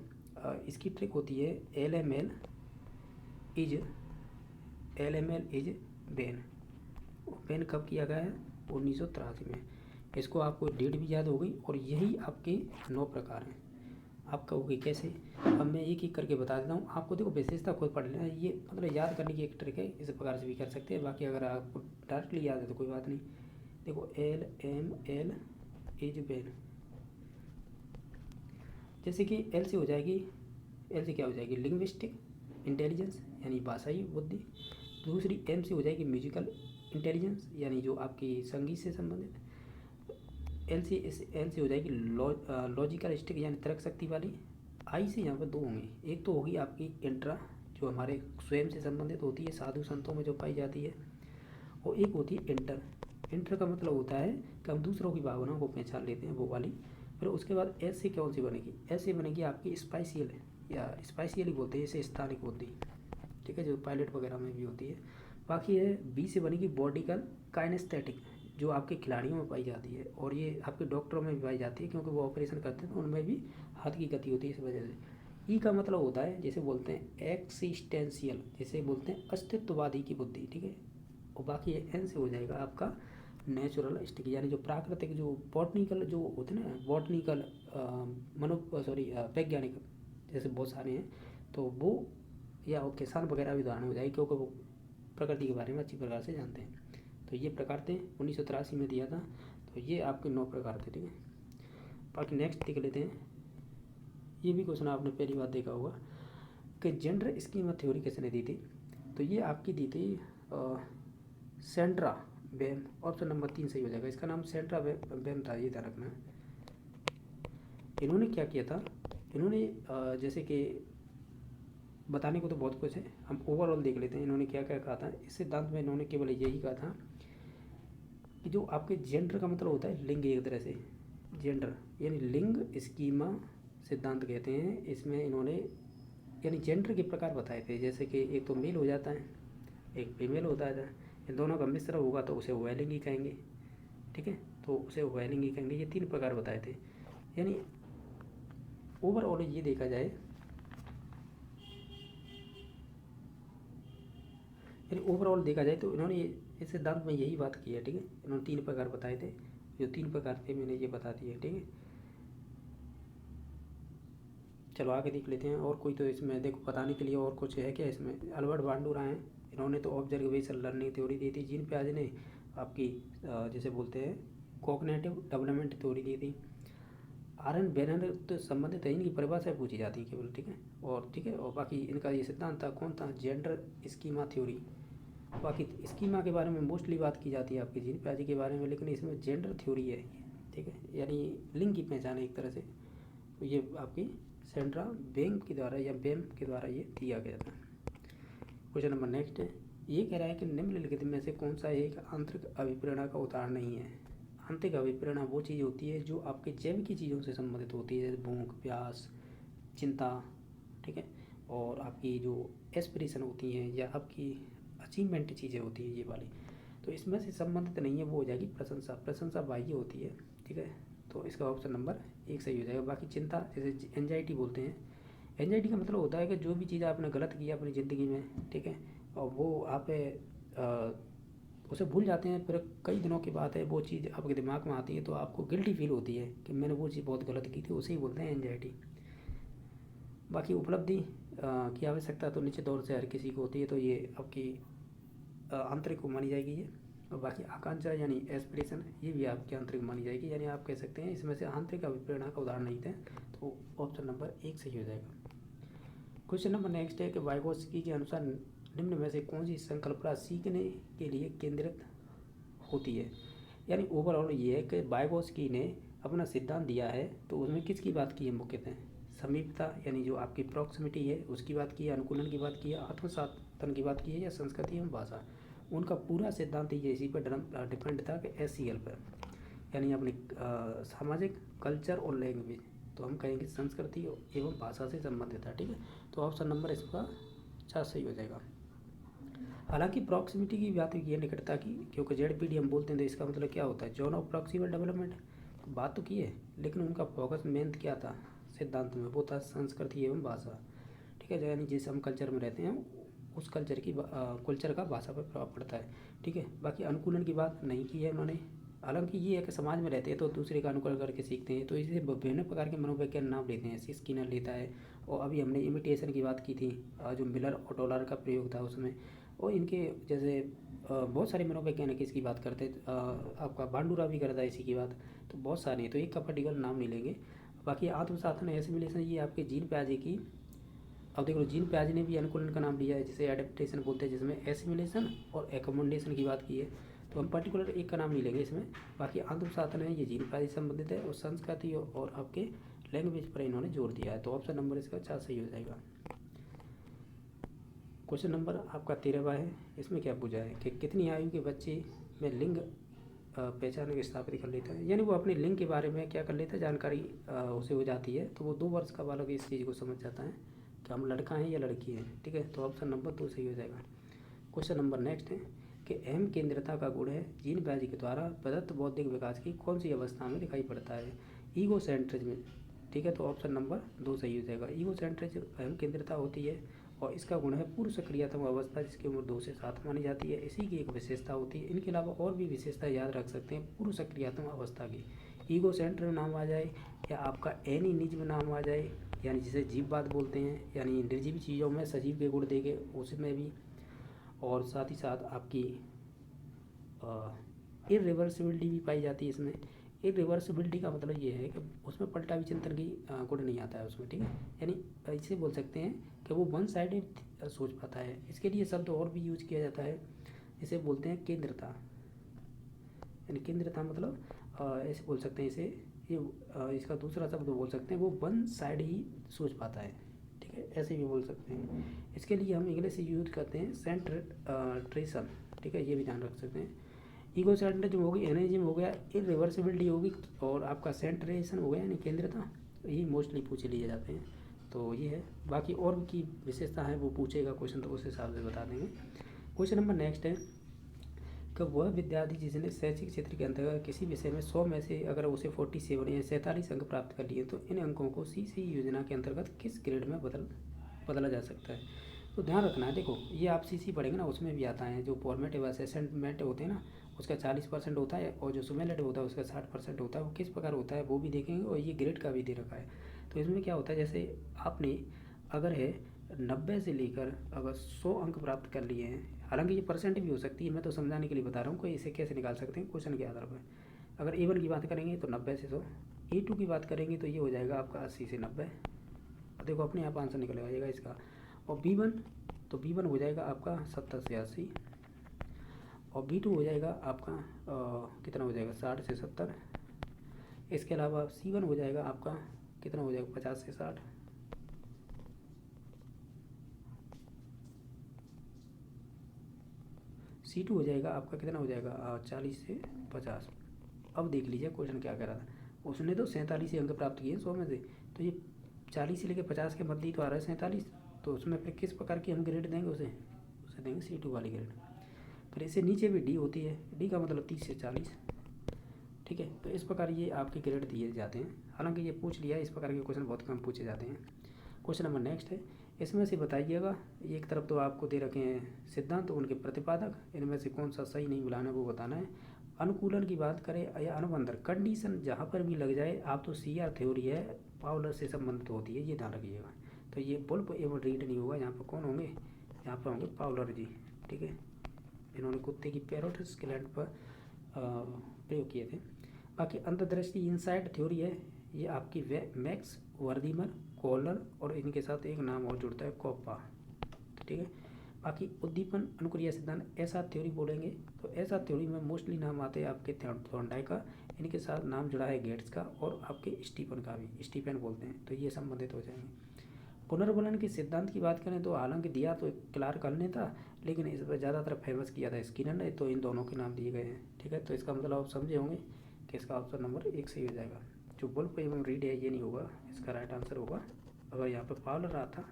[SPEAKER 1] इसकी ट्रिक होती है LML इज बैन कब किया गया है? 1983 में। इसको आपको डेट भी याद हो गई, और यही आपके 9 प्रकार हैं। आप कहोगे कैसे? अब मैं एक एक करके बता देता हूँ आपको। देखो विशेषता खुद पढ़ लेना, ये मतलब याद करने की एक ट्रिक है, इस प्रकार से भी कर सकते हैं। बाकी अगर आपको डायरेक्टली याद है तो कोई बात नहीं। देखो LML इज बैन, जैसे कि एल से हो जाएगी, एल से क्या हो जाएगी? लिंग्विस्टिक इंटेलिजेंस, यानी भाषाई बुद्धि। दूसरी M से हो जाएगी म्यूजिकल इंटेलिजेंस, यानी जो आपकी संगीत से संबंधित। एल से हो जाएगी लॉजिकल स्टिक, यानी तर्क शक्ति वाली। I से यहाँ पर 2 होंगे, एक तो होगी आपकी इंट्रा, जो हमारे स्वयं से संबंधित होती है, साधु संतों में जो पाई जाती है, और एक होती है इंटर का मतलब होता है कि हम दूसरों की भावनाओं को पहचान लेते हैं, वो वाली। फिर उसके बाद एस से कौन सी बनेगी? एस से बनेगी आपकी स्पाइशियल, या स्पाइशियल ही बोलते हैं इसे, स्थानिक बुद्धि, ठीक है, जो पायलट वगैरह में भी होती है। बाकी है बी से बनेगी बॉडिकल काइनेस्थेटिक, जो आपके खिलाड़ियों में पाई जाती है, और ये आपके डॉक्टरों में भी पाई जाती है, क्योंकि वो ऑपरेशन करते हैं तो उनमें भी हाथ की गति होती है, इस वजह से। ई का मतलब होता है, जैसे बोलते हैं एक्सिस्टेंशियल, जैसे बोलते हैं अस्तित्ववादी की बुद्धि, ठीक है। और बाकी एन से हो जाएगा आपका नेचुरलिस्टिक, यानी जो प्राकृतिक, जो बॉटनिकल जो होते हैं ना, बॉटनिकल वैज्ञानिक, जैसे बहुत सारे हैं, तो वो, या वो किसान वगैरह भी उदाहरण हो जाएगी, क्योंकि वो प्रकृति के बारे में अच्छी प्रकार से जानते हैं। तो ये प्रकार थे, 1983 में दिया था। तो ये आपके 9 प्रकार थे, ठीक है। बाकी नेक्स्ट देख लेते हैं। ये भी क्वेश्चन आपने पहली बार देखा होगा कि जेंडर स्कीमा थ्योरी किसने दी थी? तो ये आपकी दी थी सेंड्रा बैम। ऑप्शन नंबर 3 सही हो जाएगा। इसका नाम सेंड्रा बैम था, ये ध्यान रखना। इन्होंने क्या किया था, इन्होंने जैसे कि बताने को तो बहुत कुछ है, हम ओवरऑल देख लेते हैं। इन्होंने क्या क्या कहा था इस सिद्धांत में? इन्होंने केवल यही कहा था कि जो आपके जेंडर का मतलब होता है लिंग, एक तरह से जेंडर यानी लिंग स्कीमा सिद्धांत कहते हैं। इसमें इन्होंने यानी जेंडर के प्रकार बताए थे, जैसे कि एक तो मेल हो जाता है, एक फीमेल होता है। इन दोनों का मिश्र होगा तो उसे उभयलिंगी कहेंगे, ठीक है, तो उसे उभयलिंगी कहेंगे। ये 3 प्रकार बताए थे। यानी ओवरऑल ये देखा जाए, यानी ओवरऑल देखा जाए तो इन्होंने इस सिद्धांत में यही बात की है, ठीक है। इन्होंने 3 प्रकार बताए थे, जो 3 प्रकार थे मैंने ये बता दिए, ठीक है। चलो आगे देख लेते हैं। और कोई तो इसमें देखो बताने के लिए और कुछ है क्या इसमें। अल्बर्ट बांडुरा हैं, इन्होंने तो ऑब्जर्वेशन लर्निंग थ्योरी दी थी। जीन पियाजे ने आपकी जैसे बोलते हैं कॉग्निटिव डेवलपमेंट थ्योरी दी थी। आर एन बेनर तो संबंधित है, इनकी परिभाषा पूछी जाती है केवल, ठीक है। और बाकी इनका ये सिद्धांत था, कौन था, जेंडर स्कीमा थ्योरी। बाकी स्कीमा के बारे में मोस्टली बात की जाती है आपकी जीन पियाजे के बारे में, लेकिन इसमें जेंडर थ्योरी है, ठीक है, यानी लिंग की पहचान है एक तरह से। तो ये आपकी सेंड्रा बेम के द्वारा या बेम के द्वारा ये दिया गया था। क्वेश्चन नंबर नेक्स्ट है, ये कह रहा है कि निम्नलिखित में से कौन सा एक आंतरिक अभिप्रेरणा का उदाहरण नहीं है। आंतरिक अभिप्रेरणा वो चीज़ होती है जो आपके जैविक चीज़ों से संबंधित होती है, जैसे भूख, प्यास, चिंता, ठीक है, और आपकी जो एस्पिरेशन होती हैं या आपकी अचीवमेंट चीज़ें होती हैं ये वाली, तो इसमें से संबंधित नहीं है, वो हो जाएगी प्रशंसा। प्रशंसा बाह्य होती है, ठीक है, तो इसका ऑप्शन नंबर 1 सही हो जाएगा। बाकी चिंता, जैसे एंजाइटी बोलते हैं, एंजाइटी का मतलब होता है कि जो भी चीज़ आपने गलत किया अपनी ज़िंदगी में, ठीक है, और वो आप उसे भूल जाते हैं, फिर कई दिनों के बाद है वो चीज़ आपके दिमाग में आती है तो आपको गिल्टी फील होती है कि मैंने वो चीज़ बहुत गलत की थी, उसे ही बोलते हैं एंजाइटी। बाकी उपलब्धि की आवश्यकता तो निश्चित तौर से हर किसी को होती है, तो ये आपकी आंतरिक को मानी जाएगी ये। और बाकी आकांक्षा यानी एस्पिरेशन, ये भी आपकी आंतरिक मानी जाएगी, यानी आप कह सकते हैं इसमें से आंतरिक अभिप्रेरणा का उदाहरण नहीं थे, तो ऑप्शन नंबर 1 सही हो जाएगा। क्वेश्चन नंबर नेक्स्ट है कि वाइगोत्स्की के अनुसार निम्न में से कौन सी संकल्पना सीखने के लिए केंद्रित होती है। यानी ओवरऑल ये है कि वाइगोत्स्की ने अपना सिद्धांत दिया है तो उसमें किसकी बात की है, मुख्यतः समीपता यानी जो आपकी प्रॉक्सिमिटी है उसकी बात की है, अनुकूलन की बात की है, आत्मसातन की बात की है, या संस्कृति एवं भाषा। उनका पूरा सिद्धांत ये इसी पर डिपेंड था कि SCL पर, यानी अपनी सामाजिक कल्चर और लैंग्वेज, तो हम कहेंगे संस्कृति एवं भाषा से संबंधित था, ठीक है। तो ऑप्शन नंबर इसका 4 सही हो जाएगा। हालांकि प्रॉक्सिमिटी की बात की है, निकटता की, क्योंकि ZPD हम बोलते हैं तो इसका मतलब क्या होता है, जोन ऑफ प्रॉक्सिमल डेवलपमेंट, बात तो की है, लेकिन उनका फोकस मेन क्या था सिद्धांत में, वो था संस्कृति एवं भाषा, ठीक है, यानी जिस हम कल्चर में रहते हैं उस कल्चर का भाषा पर प्रभाव पड़ता है, ठीक है। बाकी अनुकूलन की बात नहीं की है उन्होंने। हालांकि ये है कि समाज में रहते हैं तो दूसरे का अनुकरण करके सीखते हैं, तो इसे विभिन्न प्रकार के मनोवैज्ञानिक नाम लेते हैं, स्किनर लेता है, और अभी हमने इमिटेशन की बात की थी, जो मिलर और टॉलर का प्रयोग था उसमें, और इनके जैसे बहुत सारे मनोवैज्ञानिक इसकी बात करते हैं, आपका बांडुरा भी करता है इसी की बात, तो बहुत सारे हैं, तो एक का पर्टिकुलर नाम नहीं लेंगे। बाकी आत्मसाधन एसिमिलेशन, ये आपके जीन पियाजे की, अब देखो जीन पियाजे ने भी अनुकूलन का नाम लिया है, जिसे एडेप्टेशन बोलते हैं, जिसमें एसिमिलेशन और एकोमोडेशन की बात की है, तो हम पर्टिकुलर एक का नाम नहीं लेंगे इसमें। बाकी आत्मसाधन है ये जीन पियाजे से संबंधित है, और संस्कृति और आपके लैंग्वेज पर इन्होंने जोर दिया है, तो ऑप्शन नंबर इसका 4 सही हो जाएगा। क्वेश्चन नंबर आपका 13वां है, इसमें क्या पूछा है कि कितनी आयु के बच्चे में लिंग पहचान स्थापित कर लेता है, यानी वो अपने लिंग के बारे में क्या कर लेता है, जानकारी उसे हो जाती है, तो वो 2 वर्ष का बालक इस चीज़ को समझ जाता है कि हम लड़का हैं या लड़की हैं, ठीक है, तो ऑप्शन नंबर 2 सही हो जाएगा। क्वेश्चन नंबर नेक्स्ट है कि अहम केंद्रता का गुण है जीन पियाजे के द्वारा प्रदत्त बौद्धिक विकास की कौन सी अवस्था में दिखाई पड़ता है, ईगोसेंट्रिज्म, ठीक है, तो ऑप्शन नंबर 2 सही हो जाएगा। ईगोसेंट्रिज्म अहम केंद्रता होती है और इसका गुण है पूर्व सक्रियतम अवस्था, जिसकी उम्र 2 से 7 मानी जाती है, इसी की एक विशेषता होती है। इनके अलावा और भी विशेषता याद रख सकते हैं पूर्व सक्रियतम अवस्था की, ईगोसेंट्रिज्म नाम आ जाए या आपका एनिनिज्म नाम आ जाए, यानी जिसे जीववाद बोलते हैं, यानी निर्जीव चीज़ों में सजीव के गुण देके उसमें भी, और साथ ही साथ आपकी इरिवर्सिबिलिटी भी पाई जाती है इसमें। इरिवर्सिबिलिटी का मतलब ये है कि उसमें पलटा विचिंतन की गुण नहीं आता है उसमें, ठीक है, यानी इसे बोल सकते हैं कि वो वन साइडेड सोच पाता है। इसके लिए शब्द और भी यूज किया जाता है, इसे बोलते हैं केंद्रता, यानी केंद्रता मतलब ऐसे बोल सकते हैं इसे, ये इसका दूसरा शब्द बोल सकते हैं, वो वन साइड ही सोच पाता है, ठीक है, ऐसे भी बोल सकते हैं। इसके लिए हम इंग्लिश यूज करते हैं सेंट्रेशन, ठीक है, ये भी ध्यान रख सकते हैं। ईगोसेंट्रिज्म हो गई, एनालिज्म हो गया, इरिवर्सिबिलिटी होगी, और आपका सेंट्रेशन हो गया यानी केंद्रता। ये मोस्टली पूछ लिए जाते हैं। तो ये है, बाकी और की विशेषता है वो पूछेगा क्वेश्चन तो उस हिसाब से बता देंगे। क्वेश्चन नंबर नेक्स्ट है कि वह विद्यार्थी जिसने शैक्षिक क्षेत्र के अंतर्गत किसी विषय में 100 में से अगर उसे 47 या 47 अंक प्राप्त कर लिए तो इन अंकों को CC योजना के अंतर्गत किस ग्रेड में बदला जा सकता है। तो ध्यान रखना है, देखो ये आप CC पढ़ेंगे ना, उसमें भी आता है जो फॉर्मेटिव असेसमेंट होते हैं ना, उसका 40% होता है, और जो सुमेलेटिव होता है उसका 60% होता है। वो किस प्रकार होता है वो भी देखेंगे, और ये ग्रेड का भी दे रखा है। तो इसमें क्या होता है, जैसे आपने अगर है 90 से लेकर अगर 100 अंक प्राप्त कर लिए हैं, हालांकि ये परसेंट भी हो सकती है, मैं तो समझाने के लिए बता रहा हूँ कि इसे कैसे निकाल सकते हैं क्वेश्चन के आधार पर। अगर A1 की बात करेंगे तो 90 से 100, A2 की बात करेंगे तो ये हो जाएगा आपका 80 से 90। देखो अपने आप आंसर निकल जाएगा इसका। और B1 तो B1 हो जाएगा आपका 70 से 80, और B2 हो जाएगा आपका कितना हो जाएगा 60 से 70। इसके अलावा C1 हो जाएगा आपका कितना हो जाएगा 50 से 60। C2 हो जाएगा आपका कितना हो जाएगा 40 से 50। अब देख लीजिए क्वेश्चन क्या कह रहा था, उसने तो 47 अंक प्राप्त किए 100 में से, तो ये 40 से लेकर 50 के मध्य तो आ रहा है 47, तो उसमें फिर किस प्रकार की हम ग्रेड देंगे उसे देंगे C2 वाली ग्रेड। फिर इससे नीचे भी D होती है, D का मतलब 30 से 40, ठीक है। तो इस प्रकार ये आपके ग्रेड दिए जाते हैं। हालांकि ये पूछ लिया, इस प्रकार के क्वेश्चन बहुत कम पूछे जाते हैं। क्वेश्चन नंबर नेक्स्ट है, इसमें से बताइएगा, एक तरफ तो आपको दे रखे हैं सिद्धांत तो उनके प्रतिपादक, इनमें से कौन सा सही नहीं बुलाना वो बताना है। अनुकूलन की बात करें या अनुबंधन, कंडीशन जहाँ पर भी लग जाए आप तो CR थ्योरी है, पाउलर से संबंधित होती है, ये ध्यान रखिएगा। तो ये वुल्फ एवं रीड नहीं होगा, यहाँ पर कौन होंगे, यहाँ पर होंगे पाउलर जी, ठीक है। इन्होंने कुत्ते की पैरोटिस ग्लैंड पर प्रयोग किए थे। बाकी अंतर्दृष्टि इनसाइट थ्योरी है, ये आपकी मैक्स वर्दीमर, कॉलर, और इनके साथ एक नाम और जुड़ता है कोप्पा, ठीक है। बाकी उद्दीपन अनुक्रिया सिद्धांत ऐसा थ्योरी बोलेंगे, तो ऐसा थ्योरी में मोस्टली नाम आते हैं आपके थॉर्नडाइक का, इनके साथ नाम जुड़ा है गेट्स का, और आपके स्टीफन का भी, स्टीफन बोलते हैं, तो ये संबंधित हो जाएंगे। पुनर्बलन के सिद्धांत की बात करें तो हालांकि दिया तो क्लार्क हल ने था, लेकिन इस पर ज़्यादातर फेमस किया था स्किनर ने, तो इन दोनों के नाम दिए गए हैं, ठीक है। तो इसका मतलब आप समझे होंगे कि इसका ऑप्शन नंबर 1 सही हो जाएगा। जो वुल्फ एवं रीड है ये नहीं होगा, इसका राइट आंसर होगा, अगर यहाँ पर पावलर रहा था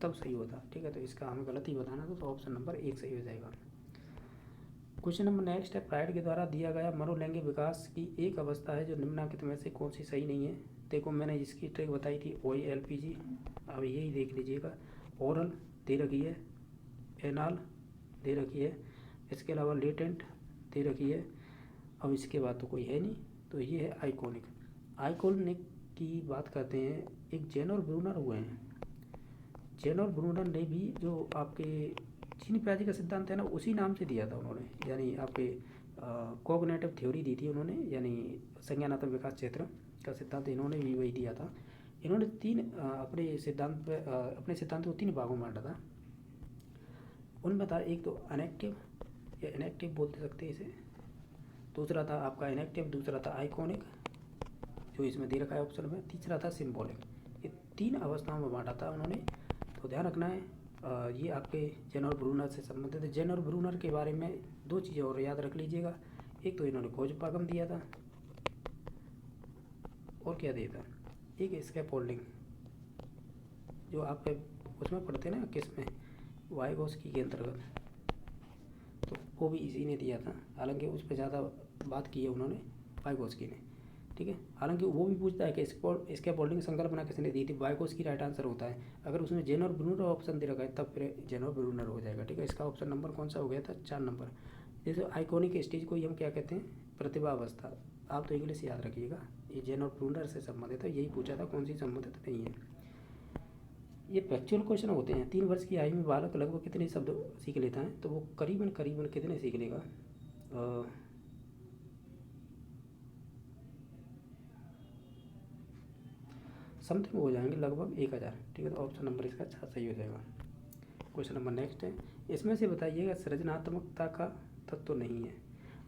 [SPEAKER 1] तब सही होता, ठीक है। तो इसका हमें गलत ही बताना था, तो ऑप्शन नंबर 1 सही हो जाएगा। क्वेश्चन नंबर नेक्स्ट है, फ्राइड के द्वारा दिया गया मनोलैंगिक विकास की एक अवस्था है जो निम्नलिखित में से कौन सी सही नहीं है। देखो मैंने इसकी ट्रिक बताई थी OALPG, अब यही देख लीजिएगा। ओरल दे रखी है, एनाल दे रखी है, इसके अलावा लेटेंट दे रखी है, अब इसके बाद तो कोई है नहीं, तो ये है आइकॉनिक। आइकॉनिक की बात करते हैं, एक जेन और ब्रूनर हुए हैं। जेन और ब्रूनर ने भी जो आपके चीनी प्याजी का सिद्धांत है ना, उसी नाम से दिया था उन्होंने, यानी आपके कॉग्निटिव थ्योरी दी थी उन्होंने, यानी संज्ञानात्मक विकास क्षेत्र का सिद्धांत इन्होंने भी वही दिया था। इन्होंने अपने सिद्धांत को 3 भागों में बांटा था। उनमें था एक तो अनेक्टिव या इनेक्टिव बोल सकते हैं इसे, दूसरा था आपका इनेक्टिव, दूसरा था आइकॉनिक जो इसमें दे रखा है ऑप्शन में, तीसरा था सिम्बॉलिक। ये 3 अवस्थाओं में बांटा था उन्होंने, तो ध्यान रखना है। ये आपके जेन और ब्रूनर से संबंधित है। जेन और ब्रूनर के बारे में 2 चीज़ें और याद रख लीजिएगा, एक तो इन्होंने खोजपागम दिया था, और क्या दिया था, एक स्कैफोल्डिंग जो आप उसमें पढ़ते ना किस में, वाइगोस्की के अंतर्गत, तो वो भी इसी ने दिया था। हालांकि उस पर ज़्यादा बात की है उन्होंने वाइगोस्की ने, ठीक है। हालांकि वो भी पूछता है कि स्कैफोल्डिंग संकल्पना किसने दी थी, वाइगोस्की राइट आंसर होता है। अगर उसमें जेन और ब्रूनर ऑप्शन दे रखा है तब फिर जेन और ब्रूनर हो जाएगा, ठीक है। इसका ऑप्शन नंबर कौन सा हो गया था, 4 नंबर। जैसे आइकॉनिक स्टेज को ही हम क्या कहते हैं, प्रतिभा अवस्था, आप तो इंग्लिश याद रखिएगा। ये जेन और ब्रूनर से संबंधित है, यही पूछा था कौन सी संबंधित नहीं है। ये फैक्चुअल क्वेश्चन होते हैं। 3 वर्ष की आयु में बालक लगभग कितने शब्द सीख लेता है, तो वो करीबन कितने सीख लेगा, समथिंग हो जाएंगे लगभग 1000, ठीक है। तो ऑप्शन नंबर इसका 4 सही हो जाएगा। क्वेश्चन नंबर नेक्स्ट है, इसमें से बताइएगा सृजनात्मकता का तत्व नहीं है।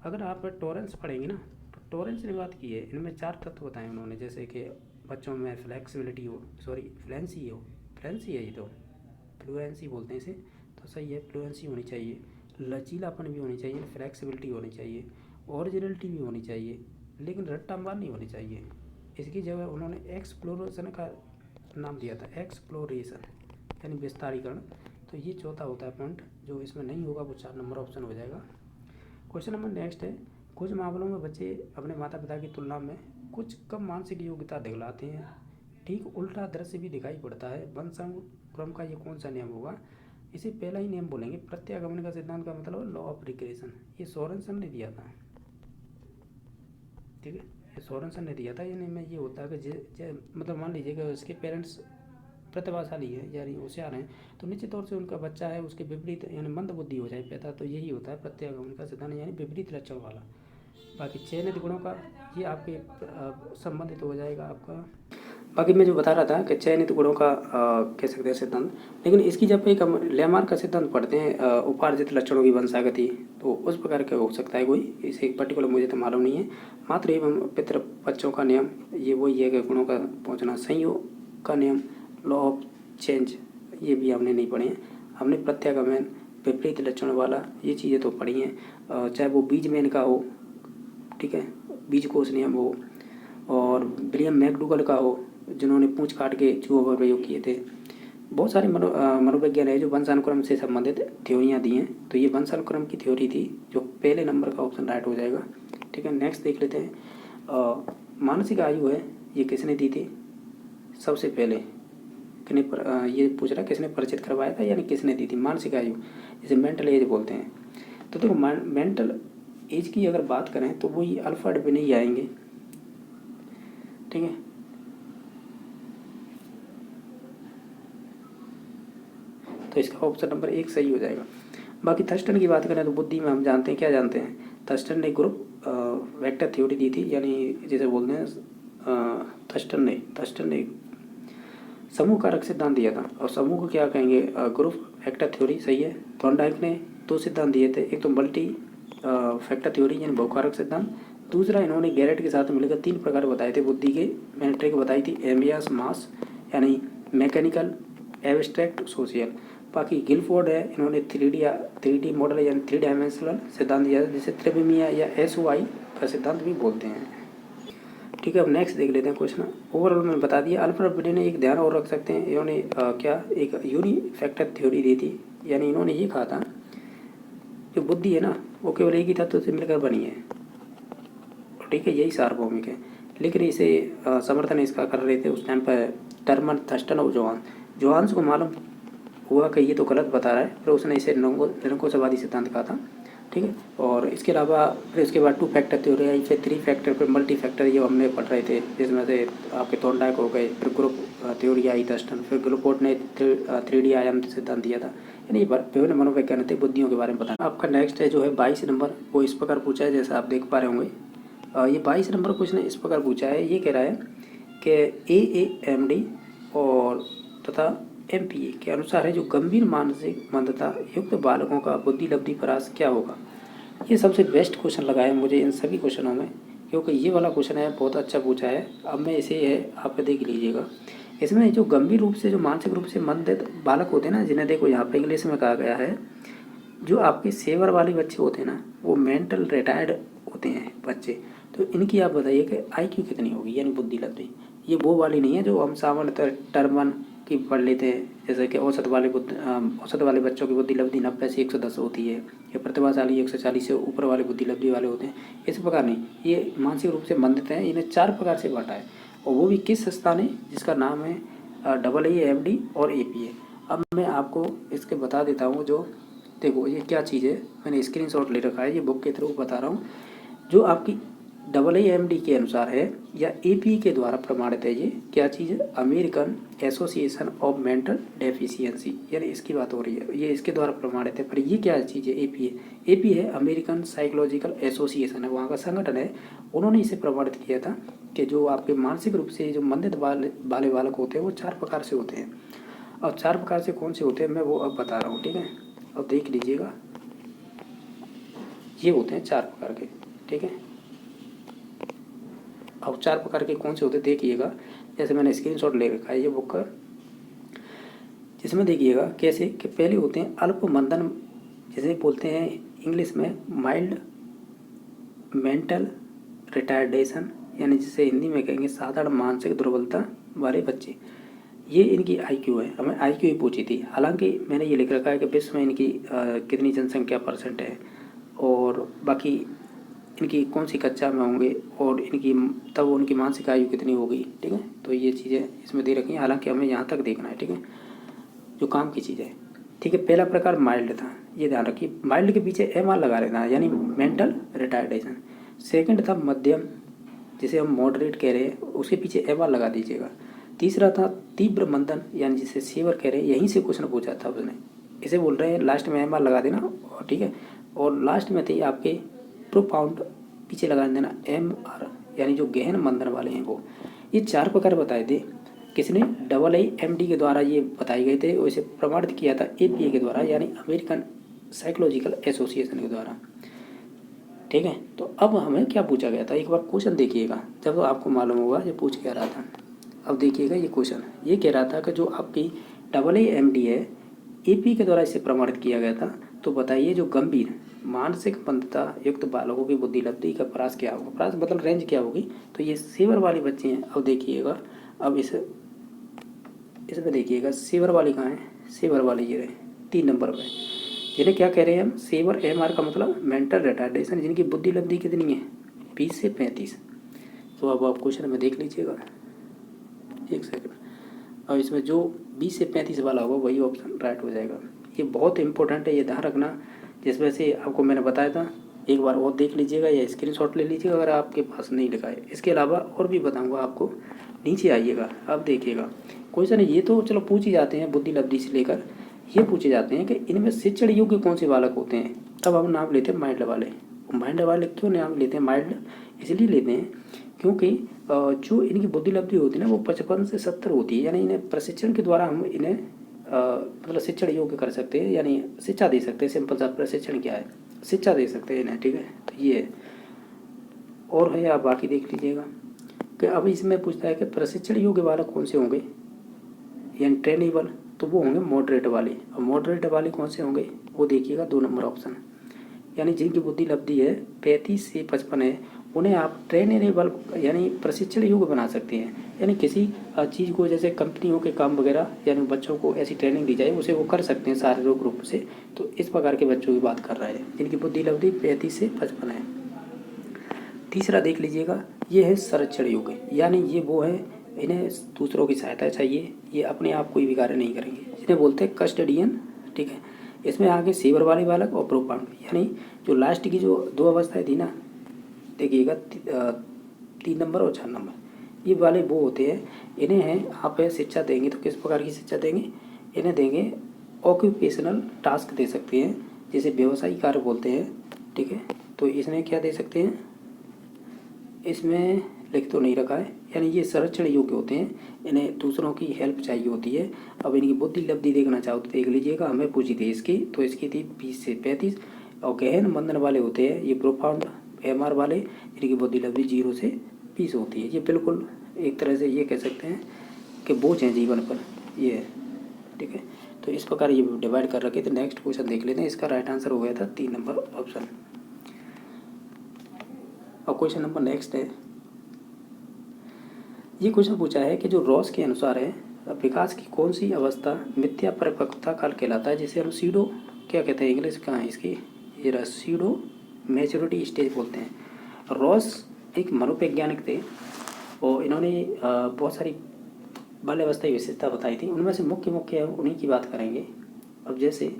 [SPEAKER 1] अगर आप टॉरेंस पढ़ेंगे ना, तो टॉरेंस ने बात की है, इनमें 4 तत्व बताए उन्होंने, जैसे कि बच्चों में फ्लेक्सिबिलिटी हो, फ्लुएंसी है, ये तो फ्लुएंसी बोलते हैं इसे, तो सही है, फ्लुएंसी होनी चाहिए, लचीलापन भी होनी चाहिए, फ्लेक्सिबिलिटी होनी चाहिए, ओरिजिनलिटी भी होनी चाहिए, लेकिन रट्टामार नहीं होनी चाहिए। इसकी जगह उन्होंने एक्सप्लोरेशन का नाम दिया था, एक्सप्लोरेशन यानी विस्तारीकरण। तो ये चौथा होता है पॉइंट, जो इसमें नहीं होगा वो 4 नंबर ऑप्शन हो जाएगा। क्वेश्चन नंबर नेक्स्ट है, कुछ मामलों में बच्चे अपने माता पिता की तुलना में कुछ कम मानसिक योग्यता दिखलाते हैं। ठीक उल्टा दृश्य भी दिखाई पड़ता है। वंशानुक्रम का ये कौन सा नियम होगा? इसे पहला ही नियम बोलेंगे, प्रत्यागमन का सिद्धांत का मतलब लॉ ऑफ रिग्रेशन। ये सोरेनसन ने दिया था, ठीक है, ये सोरेनसन ने दिया था। यानी में ये होता है कि मतलब मान लीजिए कि उसके पेरेंट्स प्रतिभाशाली है यानी होशियार हैं, तो निश्चित तौर से उनका बच्चा है उसके विपरीत यानी मंद बुद्धि हो जाए पैदा, तो यही होता है प्रत्यागमन का सिद्धांत यानी विपरीत लक्षण वाला। बाकी चयनित गुणों का ये आपके संबंधित हो जाएगा आपका। बाकी मैं जो बता रहा था कि चयनित गुणों का कह सकते हैं सिद्धांत, लेकिन इसकी जब एक हम लेमार्क का सिद्धांत पढ़ते हैं उपार्जित लक्षणों की वंशागति, तो उस प्रकार का हो सकता है कोई, इसे पर्टिकुलर मुझे तो मालूम नहीं है। मात्र एवं पितृ बच्चों का नियम ये वही है कि गुणों का पहुँचना। संयोग का नियम, लॉ ऑफ चेंज, ये भी हमने नहीं पढ़े हैं। हमने प्रत्यागमन, विपरीत लक्षण वाला, ये चीज़ें तो पढ़ी हैं। चाहे वो बीजमैन का हो, ठीक है, बीजकोष नियम हो, और विलियम मैकडूगल का हो जिन्होंने पूंछ काट के चूहों पर प्रयोग किए थे। बहुत सारे मनोविज्ञान है जो वंशानुक्रम से संबंधित थ्योरियाँ दी हैं। तो ये वंशानुक्रम की थ्योरी थी, जो पहले नंबर का ऑप्शन राइट हो जाएगा। ठीक है, नेक्स्ट देख लेते हैं। मानसिक आयु है, ये किसने दी थी? सबसे पहले ये पूछ रहा है किसने परिचित करवाया था, यानी किसने दी थी मानसिक आयु, जिसे मेंटल एज बोलते हैं। तो देखो मेंटल एज की अगर बात करें तो वही अल्फ्रेड बिने ही आएंगे, ठीक है। तो इसका ऑप्शन नंबर 1 सही हो जाएगा। बाकी थर्स्टन की बात करें तो बुद्धि में हम जानते हैं, क्या जानते हैं, थर्स्टन ने ग्रुप वेक्टर थ्योरी दी थी, यानी जिसे बोलते हैं थर्स्टन ने समूह कारक सिद्धांत दिया था। और समूह को क्या कहेंगे? ग्रुप वेक्टर थ्योरी, सही है। थॉर्नडाइक ने 2 सिद्धांत दिए थे, एक तो मल्टी फैक्टर थ्योरी यानी बहुकारक सिद्धांत, दूसरा इन्होंने गैरेट के साथ मिलकर 3 प्रकार बताए थे बुद्धि के। मैंने ट्रिक बताई थी, एमियास, मास यानी मैकेनिकल, एब्स्ट्रैक्ट, सोशियल। बाकी गिलफोर्ड है, इन्होंने 3D मॉडल यानी 3 डायमेंशनल सिद्धांत दिया है, जिसे त्रिविमीय या SOI का सिद्धांत भी बोलते हैं। ठीक है, अब नेक्स्ट देख लेते हैं क्वेश्चन। ओवरऑल मैंने बता दिया। अल्फ्रेड बिने ने एक ध्यान और रख सकते हैं, इन्होंने क्या एक यूनिफैक्टर थ्योरी दी थी, यानी इन्होंने ये कहा था जो बुद्धि है ना वो केवल एक ही तत्व से मिलकर बनी है, ठीक है, यही सार्वभौमिक है। लेकिन इसे समर्थन इसका कर रहे थे उस टाइम पर टर्मन, थर्स्टन और जोहान्स को मालूम हुआ कि ये तो गलत बता रहा है, फिर उसने इसे निरंकुशवादी सिद्धांत कहा था, ठीक है। और इसके अलावा फिर इसके बाद 2 फैक्टर थ्योरी आई, फिर 3 फैक्टर, फिर मल्टी फैक्टर, ये हमने पढ़ रहे थे, जिसमें से आपके थॉर्नडाइक हो गए, फिर ग्रुप थ्योरी आई थर्स्टन, फिर गिलफोर्ड ने 3D आयाम सिद्धांत दिया था। यानी विभिन्न मनोवैज्ञानिक थे बुद्धियों के बारे में बताना। आपका नेक्स्ट है जो है 22 नंबर, वो इस प्रकार पूछा है, जैसा आप देख पा रहे होंगे। ये 22 नंबर क्वेश्चन इस प्रकार पूछा है, ये कह रहा है कि AAMD और तथा MPA के अनुसार है जो गंभीर मानसिक मंदता युक्त बालकों का बुद्धि लब्धि परास क्या होगा। ये सबसे बेस्ट क्वेश्चन लगा है मुझे इन सभी क्वेश्चनों में, क्योंकि ये वाला क्वेश्चन है बहुत अच्छा पूछा है। अब मैं इसे है आप देख लीजिएगा। इसमें जो गंभीर रूप से जो मानसिक रूप से मंद बालक होते हैं ना, जिन्हें देखो यहाँ पे इंग्लिश में कहा गया है, जो आपके सेवर वाले बच्चे होते हैं ना, वो मेंटल रिटायर्ड होते हैं बच्चे। तो इनकी आप बताइए कि IQ कितनी होगी, यानी बुद्धि लब्धि। ये वो वाली नहीं है जो हम सामान्य टर्मन की पढ़ लेते हैं, जैसे कि औसत वाले बच्चों की बुद्धि लब्धि 90 से 110 होती है, या प्रतिभाशाली 140 से ऊपर वाले बुद्धि लब्धि वाले होते हैं। इस प्रकार नहीं, ये मानसिक रूप से मंदित हैं। इन्हें 4 प्रकार से बांटा है, और वो भी किस संस्था ने, जिसका नाम है AAMD और APA। अब मैं आपको इसके बता देता हूँ। जो देखो ये क्या चीज़ है, मैंने स्क्रीनशॉट ले रखा है, ये बुक के थ्रू बता रहा हूँ। जो आपकी AAMD के अनुसार है या APA के द्वारा प्रमाणित है, ये क्या चीज़ है, American association of mental deficiency, यानी इसकी बात हो रही है, ये इसके द्वारा प्रमाणित है। पर ये क्या चीज़ है? APA है अमेरिकन साइकोलॉजिकल एसोसिएशन है, वहाँ का संगठन है। उन्होंने इसे प्रमाणित किया था कि जो आपके मानसिक रूप से जो मंदित वाले बालक होते हैं वो 4 प्रकार से होते हैं। और 4 प्रकार से कौन से होते हैं मैं वो अब बता रहा हूँ, ठीक है। अब देख लीजिएगा, ये होते हैं 4 प्रकार के, ठीक है। अब 4 प्रकार के कौन से होते देखिएगा, जैसे मैंने स्क्रीनशॉट ले रखा है ये बुक का, जिसमें देखिएगा कैसे कि पहले होते हैं अल्प मंदन, जिसे बोलते हैं इंग्लिश में माइल्ड मेंटल रिटार्डेशन, यानी जिसे हिंदी में कहेंगे साधारण मानसिक दुर्बलता वाले बच्चे। ये इनकी आईक्यू है, हमें आईक्यू ही पूछी थी। हालांकि मैंने ये लिख रखा है कि विश्व में इनकी कितनी जनसंख्या % है और बाकी इनकी कौन सी कक्षा में होंगे और इनकी तब उनकी मानसिक आयु कितनी होगी। ठीक है, तो ये चीज़ें इसमें दे रखी हैं, हालांकि हमें यहाँ तक देखना है। ठीक है, जो काम की चीज़ है। ठीक है, पहला प्रकार माइल्ड था, ये ध्यान रखिए, माइल्ड के पीछे MR लगा रहना है, यानी मेंटल रिटार्डेशन। सेकंड था मध्यम, जिसे हम मॉडरेट कह रहे हैं, उसके पीछे MR लगा दीजिएगा। तीसरा था तीव्र मंदन, यानी जिसे सीवर कह रहे हैं, यहीं से क्वेश्चन पूछा था उसने, इसे बोल रहे हैं लास्ट में MR लगा देना। और ठीक है, और लास्ट में थे आपके प्रोपाउंड, पीछे लगा देना MR, यानी जो गहन मंदन वाले हैं वो। ये 4 प्रकार बताए थे, किसने, AAMD के द्वारा ये बताए गए थे, और इसे प्रमाणित किया था APA के द्वारा, यानी अमेरिकन साइकोलॉजिकल एसोसिएशन के द्वारा। ठीक है, तो अब हमें क्या पूछा गया था, एक बार क्वेश्चन देखिएगा, जब आपको मालूम होगा ये पूछ क्या रहा था। अब देखिएगा ये क्वेश्चन, ये कह रहा था कि जो आपकी AAMD है, AP के द्वारा इसे प्रमाणित किया गया था, तो बताइए जो गंभीर मानसिक मंदता युक्त बालकों की बुद्धि लब्धि का परास क्या होगा, परास मतलब रेंज क्या होगी। तो ये सीवर वाले बच्चे हैं। अब देखिएगा, अब इसमें देखिएगा सीवर वाली कहाँ है, सीवर वाली ये रहे 3 नंबर पे, जिन्हें क्या कह रहे हैं हम, सीवर MR का मतलब मेंटल रिटार्डेशन, जिनकी बुद्धि लब्धि कितनी है 20 से 35। तो अब आप क्वेश्चन में देख लीजिएगा, एक सेकंड। और इसमें जो 20 से 35 वाला होगा वही ऑप्शन राइट हो जाएगा। ये बहुत इंपॉर्टेंट है, ये ध्यान रखना। जिस वजह से आपको मैंने बताया था, एक बार और देख लीजिएगा या स्क्रीनशॉट ले लीजिएगा अगर आपके पास नहीं लिखा है। इसके अलावा और भी बताऊंगा आपको, नीचे आइएगा, अब देखिएगा क्वेश्चन। ये तो चलो पूछ ही जाते हैं, बुद्धि लब्धि से लेकर ये पूछे जाते हैं कि इनमें शिक्षण योग्य कौन से बालक होते हैं, तब हम नाम लेते हैं माइल्ड वाले। माइल्ड वाले क्यों नाम लेते हैं माइल्ड, इसलिए लेते हैं क्योंकि जो इनकी बुद्धि लब्धि होती है ना वो 55 से 70 होती है, यानी इन्हें प्रशिक्षण के द्वारा हम इन्हें मतलब शिक्षण योग्य कर सकते हैं, यानी शिक्षा दे सकते हैं। सिंपल सा प्रशिक्षण क्या है, शिक्षा दे सकते हैं इन्हें। ठीक है, तो ये है। और है आप बाकी देख लीजिएगा कि अब इसमें पूछता है कि प्रशिक्षण योग्य बालक कौन से होंगे, यानी ट्रेनेबल, तो वो होंगे मॉडरेट वाले। और मॉडरेट वाले कौन से होंगे, वो देखिएगा 2 नंबर ऑप्शन, यानी जिनकी बुद्धि लब्धि है 35 से 55 है, उन्हें आप ट्रेनेबल यानी प्रशिक्षण योग्य बना सकते हैं। यानी किसी चीज़ को, जैसे कंपनियों के काम वगैरह, यानी बच्चों को ऐसी ट्रेनिंग दी जाए उसे वो कर सकते हैं शारीरिक रूप से। तो इस प्रकार के बच्चों की बात कर रहा है जिनकी बुद्धि लब्धि 35 से 55 है। तीसरा देख लीजिएगा, ये है संरक्षण योग्य, यानी ये वो है इन्हें दूसरों की सहायता चाहिए, ये अपने आप कोई भी कार्य नहीं करेंगे, जिन्हें बोलते हैं कस्टडियन। ठीक है, इसमें आगे सीवर वाले बालक और प्रोपाउंड, यानी जो लास्ट की जो 2 अवस्थाएं थी ना, देखिएगा 3 नंबर और 4 नंबर, ये वाले वो होते हैं। इन्हें हैं आप शिक्षा देंगे तो किस प्रकार की शिक्षा देंगे, इन्हें देंगे ऑक्यूपेशनल टास्क दे सकते हैं, जिसे व्यवसायिक कार्य बोलते हैं। ठीक है, तो इसमें क्या दे सकते हैं, इसमें लिख तो नहीं रखा है, यानी ये संरक्षण योग्य होते हैं, इन्हें दूसरों की हेल्प चाहिए होती है। अब इनकी बुद्धि लब्धि देखना चाहो तो देख लीजिएगा, हमें पूछी थी इसकी, तो इसकी थी 20 से 35। और गहन मंदन वाले होते हैं ये प्रोफाउंड MR वाले, इनकी बुद्धि लब्धि 0 से 20 होती है। ये बिल्कुल एक तरह से ये कह सकते हैं कि बोझ हैं जीवन पर, ये है। ठीक है, तो इस प्रकार ये डिवाइड कर रखे थे। नेक्स्ट क्वेश्चन देख लेते हैं, इसका राइट आंसर हो गया था 3 नंबर ऑप्शन। और क्वेश्चन नंबर नेक्स्ट है, ये क्वेश्चन पूछा है कि जो रॉस के अनुसार है विकास की कौन सी अवस्था मिथ्या परिपक्वता काल कहलाता है, जिसे हम सीडो क्या कहते हैं, इंग्लिश कहाँ है इसकी, ये रहा सीडो मैच्योरिटी स्टेज बोलते हैं। रॉस एक मनोवैज्ञानिक थे और इन्होंने बहुत सारी बाल्यावस्था की विशेषता बताई थी, उनमें से मुख्य उन्हीं की बात करेंगे। अब जैसे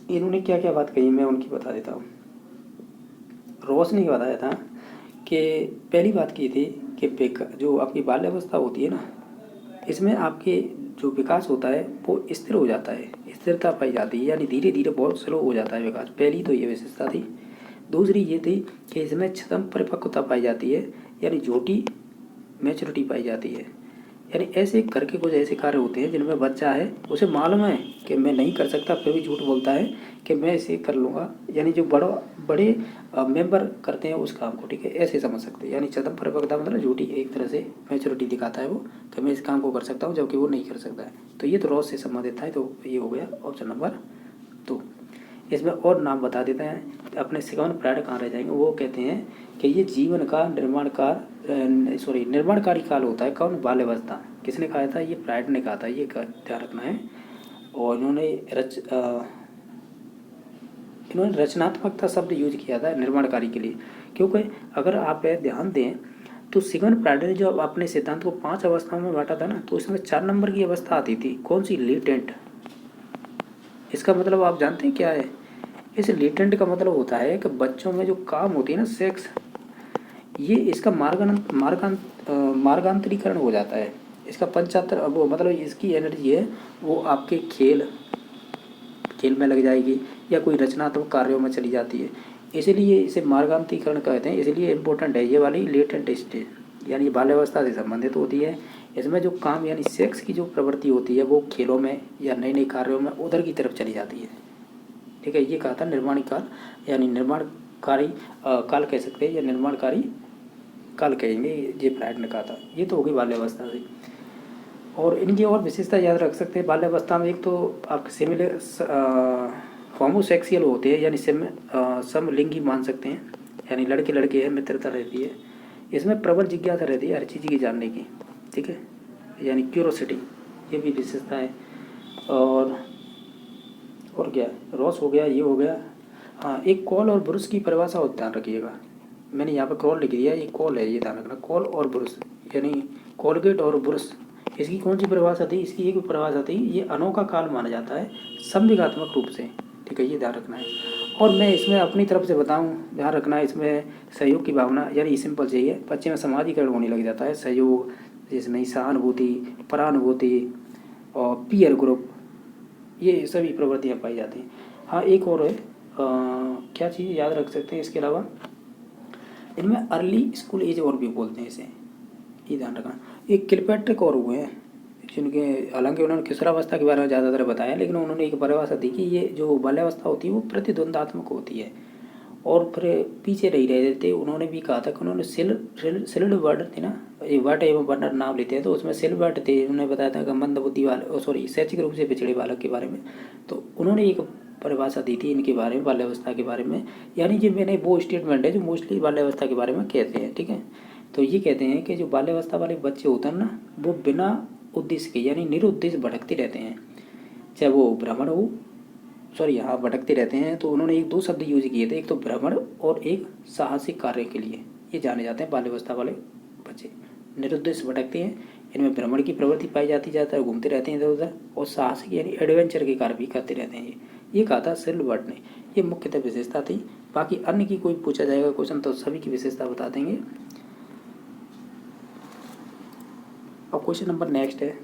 [SPEAKER 1] इन्होंने क्या क्या बात कही मैं उनकी बता देता हूँ। रॉस ने बताया था कि पहली बात की थी कि जो आपकी बाल्यावस्था होती है ना, इसमें आपके जो विकास होता है वो स्थिर हो जाता है, स्थिरता पाई जाती है, यानी धीरे धीरे बहुत स्लो हो जाता है विकास। पहली तो ये विशेषता थी। दूसरी ये थी कि इसमें क्षतम परिपक्वता पाई जाती है, यानी झूठी मैच्योरिटी पाई जाती है। यानी ऐसे करके कुछ ऐसे कार्य होते हैं जिनमें बच्चा है उसे मालूम है कि मैं नहीं कर सकता, फिर भी झूठ बोलता है कि मैं इसे कर लूँगा, यानी जो बड़े मेंबर करते हैं उस काम को। ठीक है, ऐसे समझ सकते हैं, यानी चरम परिपक्वता मतलब झूठी एक तरह से मैच्योरिटी दिखाता है वो कि मैं इस काम को कर सकता हूँ, जबकि वो नहीं कर सकता है। तो ये तो रॉस से संबंधित था, तो ये हो गया ऑप्शन नंबर 2। इसमें और नाम बता देते हैं अपने सिगमंड फ्रायड कहाँ रह जाएंगे। वो कहते हैं कि ये जीवन का निर्माणकारी काल होता है। कौन? बाल्यावस्था। किसने कहा था? ये फ्रायड ने कहा था, ये ध्यान रखना है। और इन्होंने रचनात्मकता शब्द यूज किया था निर्माणकारी के लिए, क्योंकि अगर आप ध्यान दें तो सिगमंड फ्रायड ने जो अपने सिद्धांत को 5 अवस्थाओं में बांटा था ना, तो इसमें 4 नंबर की अवस्था आती थी। कौन सी? लेटेंट। इसका मतलब आप जानते हैं क्या है? इस लेटेंट का मतलब होता है कि बच्चों में जो काम होती है ना, सेक्स, ये इसका मार्गांतरीकरण हो जाता है। इसका पंचातर वो मतलब इसकी एनर्जी है वो आपके खेल में लग जाएगी या कोई रचनात्मक कार्यों में चली जाती है, इसलिए इसे मार्गांतरीकरण कहते हैं। इसलिए इम्पोर्टेंट है ये वाली लेटेंट स्टेज, यानी बाल्यावस्था से संबंधित होती है। इसमें जो काम यानी सेक्स की जो प्रवृत्ति होती है वो खेलों में या नए नए कार्यों में उधर की तरफ चली जाती है। ठीक है, ये कहा था निर्माणी काल, यानी निर्माणकारी काल कह सकते हैं या निर्माणकारी काल कहेंगे, ये फ्रायड ने कहा था। ये तो होगी बाल्यावस्था से। और इनकी और विशेषता याद रख सकते हैं बाल्यावस्था में। एक तो आप सिमिलर होमोसेक्सुअल होते हैं, यानी समलिंगी मान सकते हैं, यानी लड़के लड़के हैं, मित्रता रहती है। इसमें प्रबल जिज्ञासा रहती है हर चीज़ की जानने की। ठीक है, यानी क्यूरोसिटी, ये भी विशेषता है। और क्या, रॉस हो गया, ये हो गया। हाँ, एक कॉल और ब्रुश की परिभाषा और ध्यान रखिएगा। मैंने यहाँ पर कॉल लिख दिया, ये कॉल है, ये ध्यान रखना। कॉल और ब्रुश यानी कोलगेट और ब्रुश, इसकी कौन सी परिभाषा थी? इसकी एक परिभाषा थी, ये अनोखा काल माना जाता है संविगात्मक रूप से। ठीक है, ये ध्यान रखना है। और मैं इसमें अपनी तरफ से बताऊं, ध्यान रखना है, इसमें सहयोग की भावना, यानी सिंपल चाहिए, बच्चे में समाजीकरण होने लग जाता है। सहयोग, जिसमें सहानुभूति, परानुभूति और पीयर ग्रुप, ये सभी प्रवृत्तियाँ पाई जाती हैं। हाँ, एक और है, क्या चीज़ याद रख सकते हैं इसके अलावा, इनमें अर्ली स्कूल एज और भी बोलते हैं इसे, ये ध्यान रखना। एक किलपैट्रिक और हुए हैं जिनके, हालांकि उन्होंने किशोरावस्था के बारे में ज़्यादातर बताया, लेकिन उन्होंने एक परिभाषा दी कि ये जो बाल्यावस्था होती है वो प्रतिद्वंदात्मक होती है। और फिर पीछे रह रहे थे, उन्होंने भी कहा था कि उन्होंने सिल्ड वर्ड थे ना, ये वर्ड एवं वर्णर नाम लेते हैं, तो उसमें सिल्ड वर्ड थे। उन्होंने बताया था कि मंद बुद्धि वाले, शैक्षिक रूप से पिछड़े बालक के बारे में। तो उन्होंने एक परिभाषा दी थी इनके बारे में, बाल्यावस्था के बारे में। यानी कि मैंने वो स्टेटमेंट है जो मोस्टली बाल्यावस्था के बारे में कहते हैं। ठीक है, तो ये कहते हैं कि जो बाल्यावस्था वाले बच्चे होते हैं ना, वो बिना उद्देश्य के यानी निरुद्देश्य भटकते रहते हैं, चाहे वो भ्रमण हो, यहाँ भटकते रहते हैं। तो उन्होंने 2 शब्द यूज किए थे, एक तो भ्रमण और एक साहसिक कार्य के लिए ये जाने जाते हैं बाल्यावस्था वाले बच्चे। निरुद्देश्य भटकते हैं, इनमें भ्रमण की प्रवृत्ति पाई जाती जाता है, घूमते रहते हैं इधर उधर, और साहसिक यानी एडवेंचर के कार्य भी करते रहते हैं। ये कहा था सिल्वर्ट ने, ये मुख्यतः विशेषता थी। बाकी अन्य की कोई पूछा जाएगा क्वेश्चन तो सभी की विशेषता बता देंगे। और क्वेश्चन नंबर नेक्स्ट है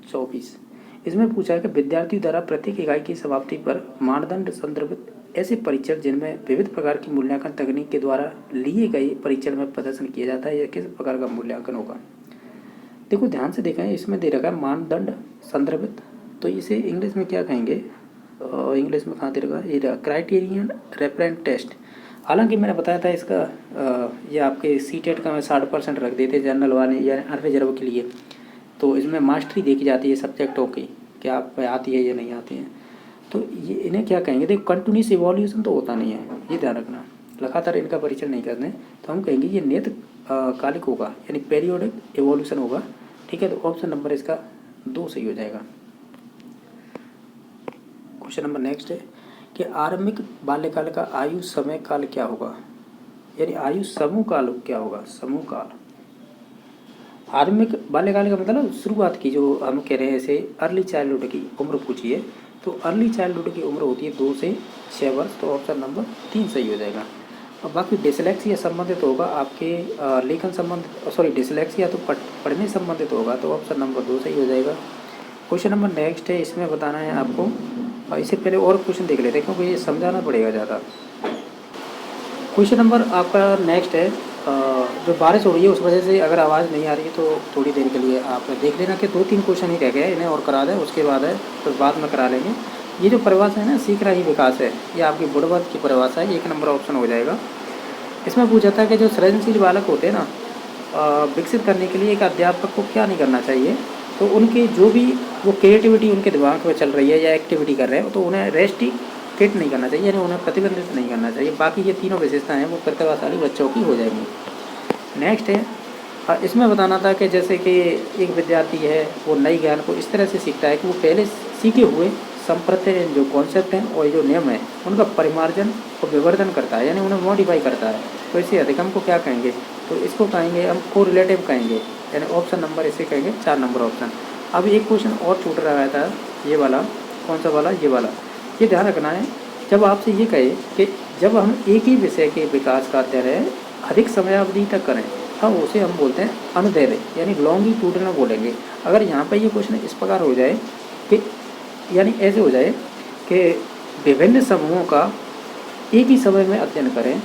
[SPEAKER 1] 24। इसमें पूछा है कि विद्यार्थियों द्वारा प्रत्येक इकाई की समाप्ति पर मानदंड संदर्भित ऐसे परीक्षण जिनमें विविध प्रकार की मूल्यांकन तकनीक के द्वारा लिए गए परीक्षण में प्रदर्शन किया जाता है, यह किस प्रकार का मूल्यांकन होगा। देखो ध्यान से देखें, इसमें दे रखा है मानदंड संदर्भित, तो इसे इंग्लिश में क्या कहेंगे? इंग्लिश में कहाँ दे रखा है? ये क्राइटेरियन रेफरेंस टेस्ट। हालांकि मैंने बताया था इसका ये आपके सीटेट का मैं 60% रख देते जनरल वाले या अनरिजर्व के लिए। तो इसमें मास्टरी देखी जाती है सब्जेक्टों की, क्या आप आती है या नहीं आती है। तो ये इन्हें क्या कहेंगे? देखो कंटिन्यूस इवोल्यूशन तो होता नहीं है, ये ध्यान रखना, लगातार इनका परीक्षण नहीं करते हैं। तो हम कहेंगे ये नियत कालिक होगा, यानी पेरियोडिक इवोल्यूशन होगा। ठीक है, तो ऑप्शन नंबर इसका 2 सही हो जाएगा। क्वेश्चन नंबर नेक्स्ट है कि आरंभिक बाल्यकाल का आयु समय काल क्या होगा, यानी आयु समूह काल क्या होगा? समूह काल। आरंभिक बाल्यकाल का मतलब शुरुआत की, जो हम कह रहे हैं ऐसे अर्ली चाइल्डहुड की उम्र पूछी है, तो अर्ली चाइल्डहुड की उम्र होती है 2 से 6 वर्ष, तो ऑप्शन नंबर 3 सही हो जाएगा। और बाकी डिसलेक्सिया संबंधित होगा आपके लेखन संबंधित, डिसलेक्सिया तो पढ़ने संबंधित होगा, तो ऑप्शन नंबर 2 सही हो जाएगा। क्वेश्चन नंबर नेक्स्ट है, इसमें बताना है आपको, और इससे पहले और क्वेश्चन देख लेते हैं क्योंकि ये समझाना पड़ेगा ज़्यादा। क्वेश्चन नंबर आपका नेक्स्ट है, जो बारिश हो रही है उस वजह से अगर आवाज़ नहीं आ रही है तो थोड़ी देर के लिए आप देख लेना कि 2-3 क्वेश्चन ही रह गए, इन्हें और करा दें, उसके बाद है तो बाद में करा लेंगे। ये जो परिभाषा है ना, सीख रहा ही विकास है, ये आपकी बुढ़वत की परिभाषा है, 1 नंबर ऑप्शन हो जाएगा। इसमें पूछा था कि जो सृजनशील बालक होते हैं ना, विकसित करने के लिए एक अध्यापक को क्या नहीं करना चाहिए। तो उनके जो भी वो क्रिएटिविटी उनके दिमाग में चल रही है या एक्टिविटी कर रहे हैं, तो उन्हें रेस्ट्रिक्ट रिस्ट्रिक्ट नहीं करना चाहिए, यानी उन्हें प्रतिबंधित नहीं करना चाहिए। बाकी ये तीनों विशेषताएं हैं वो प्रतिभाशाली बच्चों की हो जाएंगी। नेक्स्ट है इसमें बताना था कि जैसे कि एक विद्यार्थी है वो नई ज्ञान को इस तरह से सीखता है कि वो पहले सीखे हुए संप्रत्य जो कॉन्सेप्ट हैं और जो नियम है उनका परिमार्जन और विवर्धन करता है, यानी उन्हें मॉडिफाई करता है। तो इसे अधिक हम को क्या कहेंगे, तो इसको कहेंगे हम कोरिलेटिव कहेंगे, यानी ऑप्शन नंबर इसे कहेंगे 4 नंबर ऑप्शन। अब एक क्वेश्चन और छूट रहा था, ये वाला, कौन सा वाला, ये वाला। ये ध्यान रखना है जब आपसे ये कहे कि जब हम एक ही विषय के विकास का अध्ययन अधिक समयावधि तक करें हम उसे हम बोलते हैं अनुदैर्घ्य, यानी लॉन्गिट्यूडिनल बोलेंगे। अगर यहाँ पर ये क्वेश्चन इस प्रकार हो जाए कि यानी ऐसे हो जाए कि विभिन्न समूहों का एक ही समय में अध्ययन करें,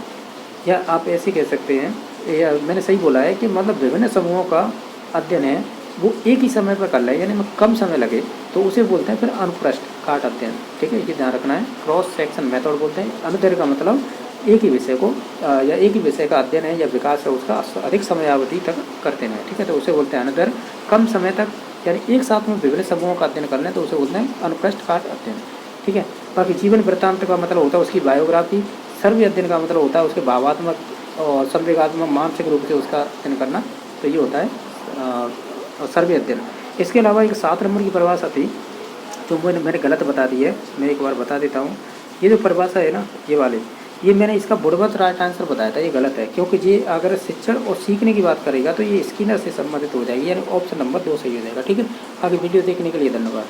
[SPEAKER 1] या आप ऐसे कह सकते हैं, या मैंने सही बोला है कि मतलब विभिन्न समूहों का अध्ययन है वो एक ही समय पर कर लें, यानी कम समय लगे, तो उसे बोलते हैं फिर अनुप्रस्थ काट अध्ययन। ठीक है, ये ध्यान रखना है। क्रॉस सेक्शन मेथड बोलते हैं। अनुदैर्घ्य का मतलब एक ही विषय को या एक ही विषय का अध्ययन है या विकास है उसका अधिक समयावधि तक करते हैं। ठीक है, तो उसे बोलते हैं अनुदैर्घ्य। कम समय तक यानी एक साथ में विभिन्न समूहों का अध्ययन कर लें तो उसे बोलते हैं अनुप्रस्थ काट अध्ययन। ठीक है, बाकी जीवन वृत्तांत का मतलब होता है उसकी बायोग्राफी। सर्व अध्ययन का मतलब होता है उसके भावात्मक और संवेगात्मक मानसिक रूप से उसका अध्ययन करना, तो ये होता है सर्वे अध्ययन। इसके अलावा एक 7 नंबर की परिभाषा थी तो मैंने गलत बता दी है, मैं एक बार बता देता हूँ। ये जो परिभाषा है ना, ये वाले, ये मैंने इसका बुड़वत राइट आंसर बताया था, ये गलत है, क्योंकि ये अगर शिक्षण और सीखने की बात करेगा तो ये स्किनर से संबंधित हो जाएगी, यानी ऑप्शन नंबर 2 सही हो जाएगा। ठीक है, आगे वीडियो देखने के लिए धन्यवाद।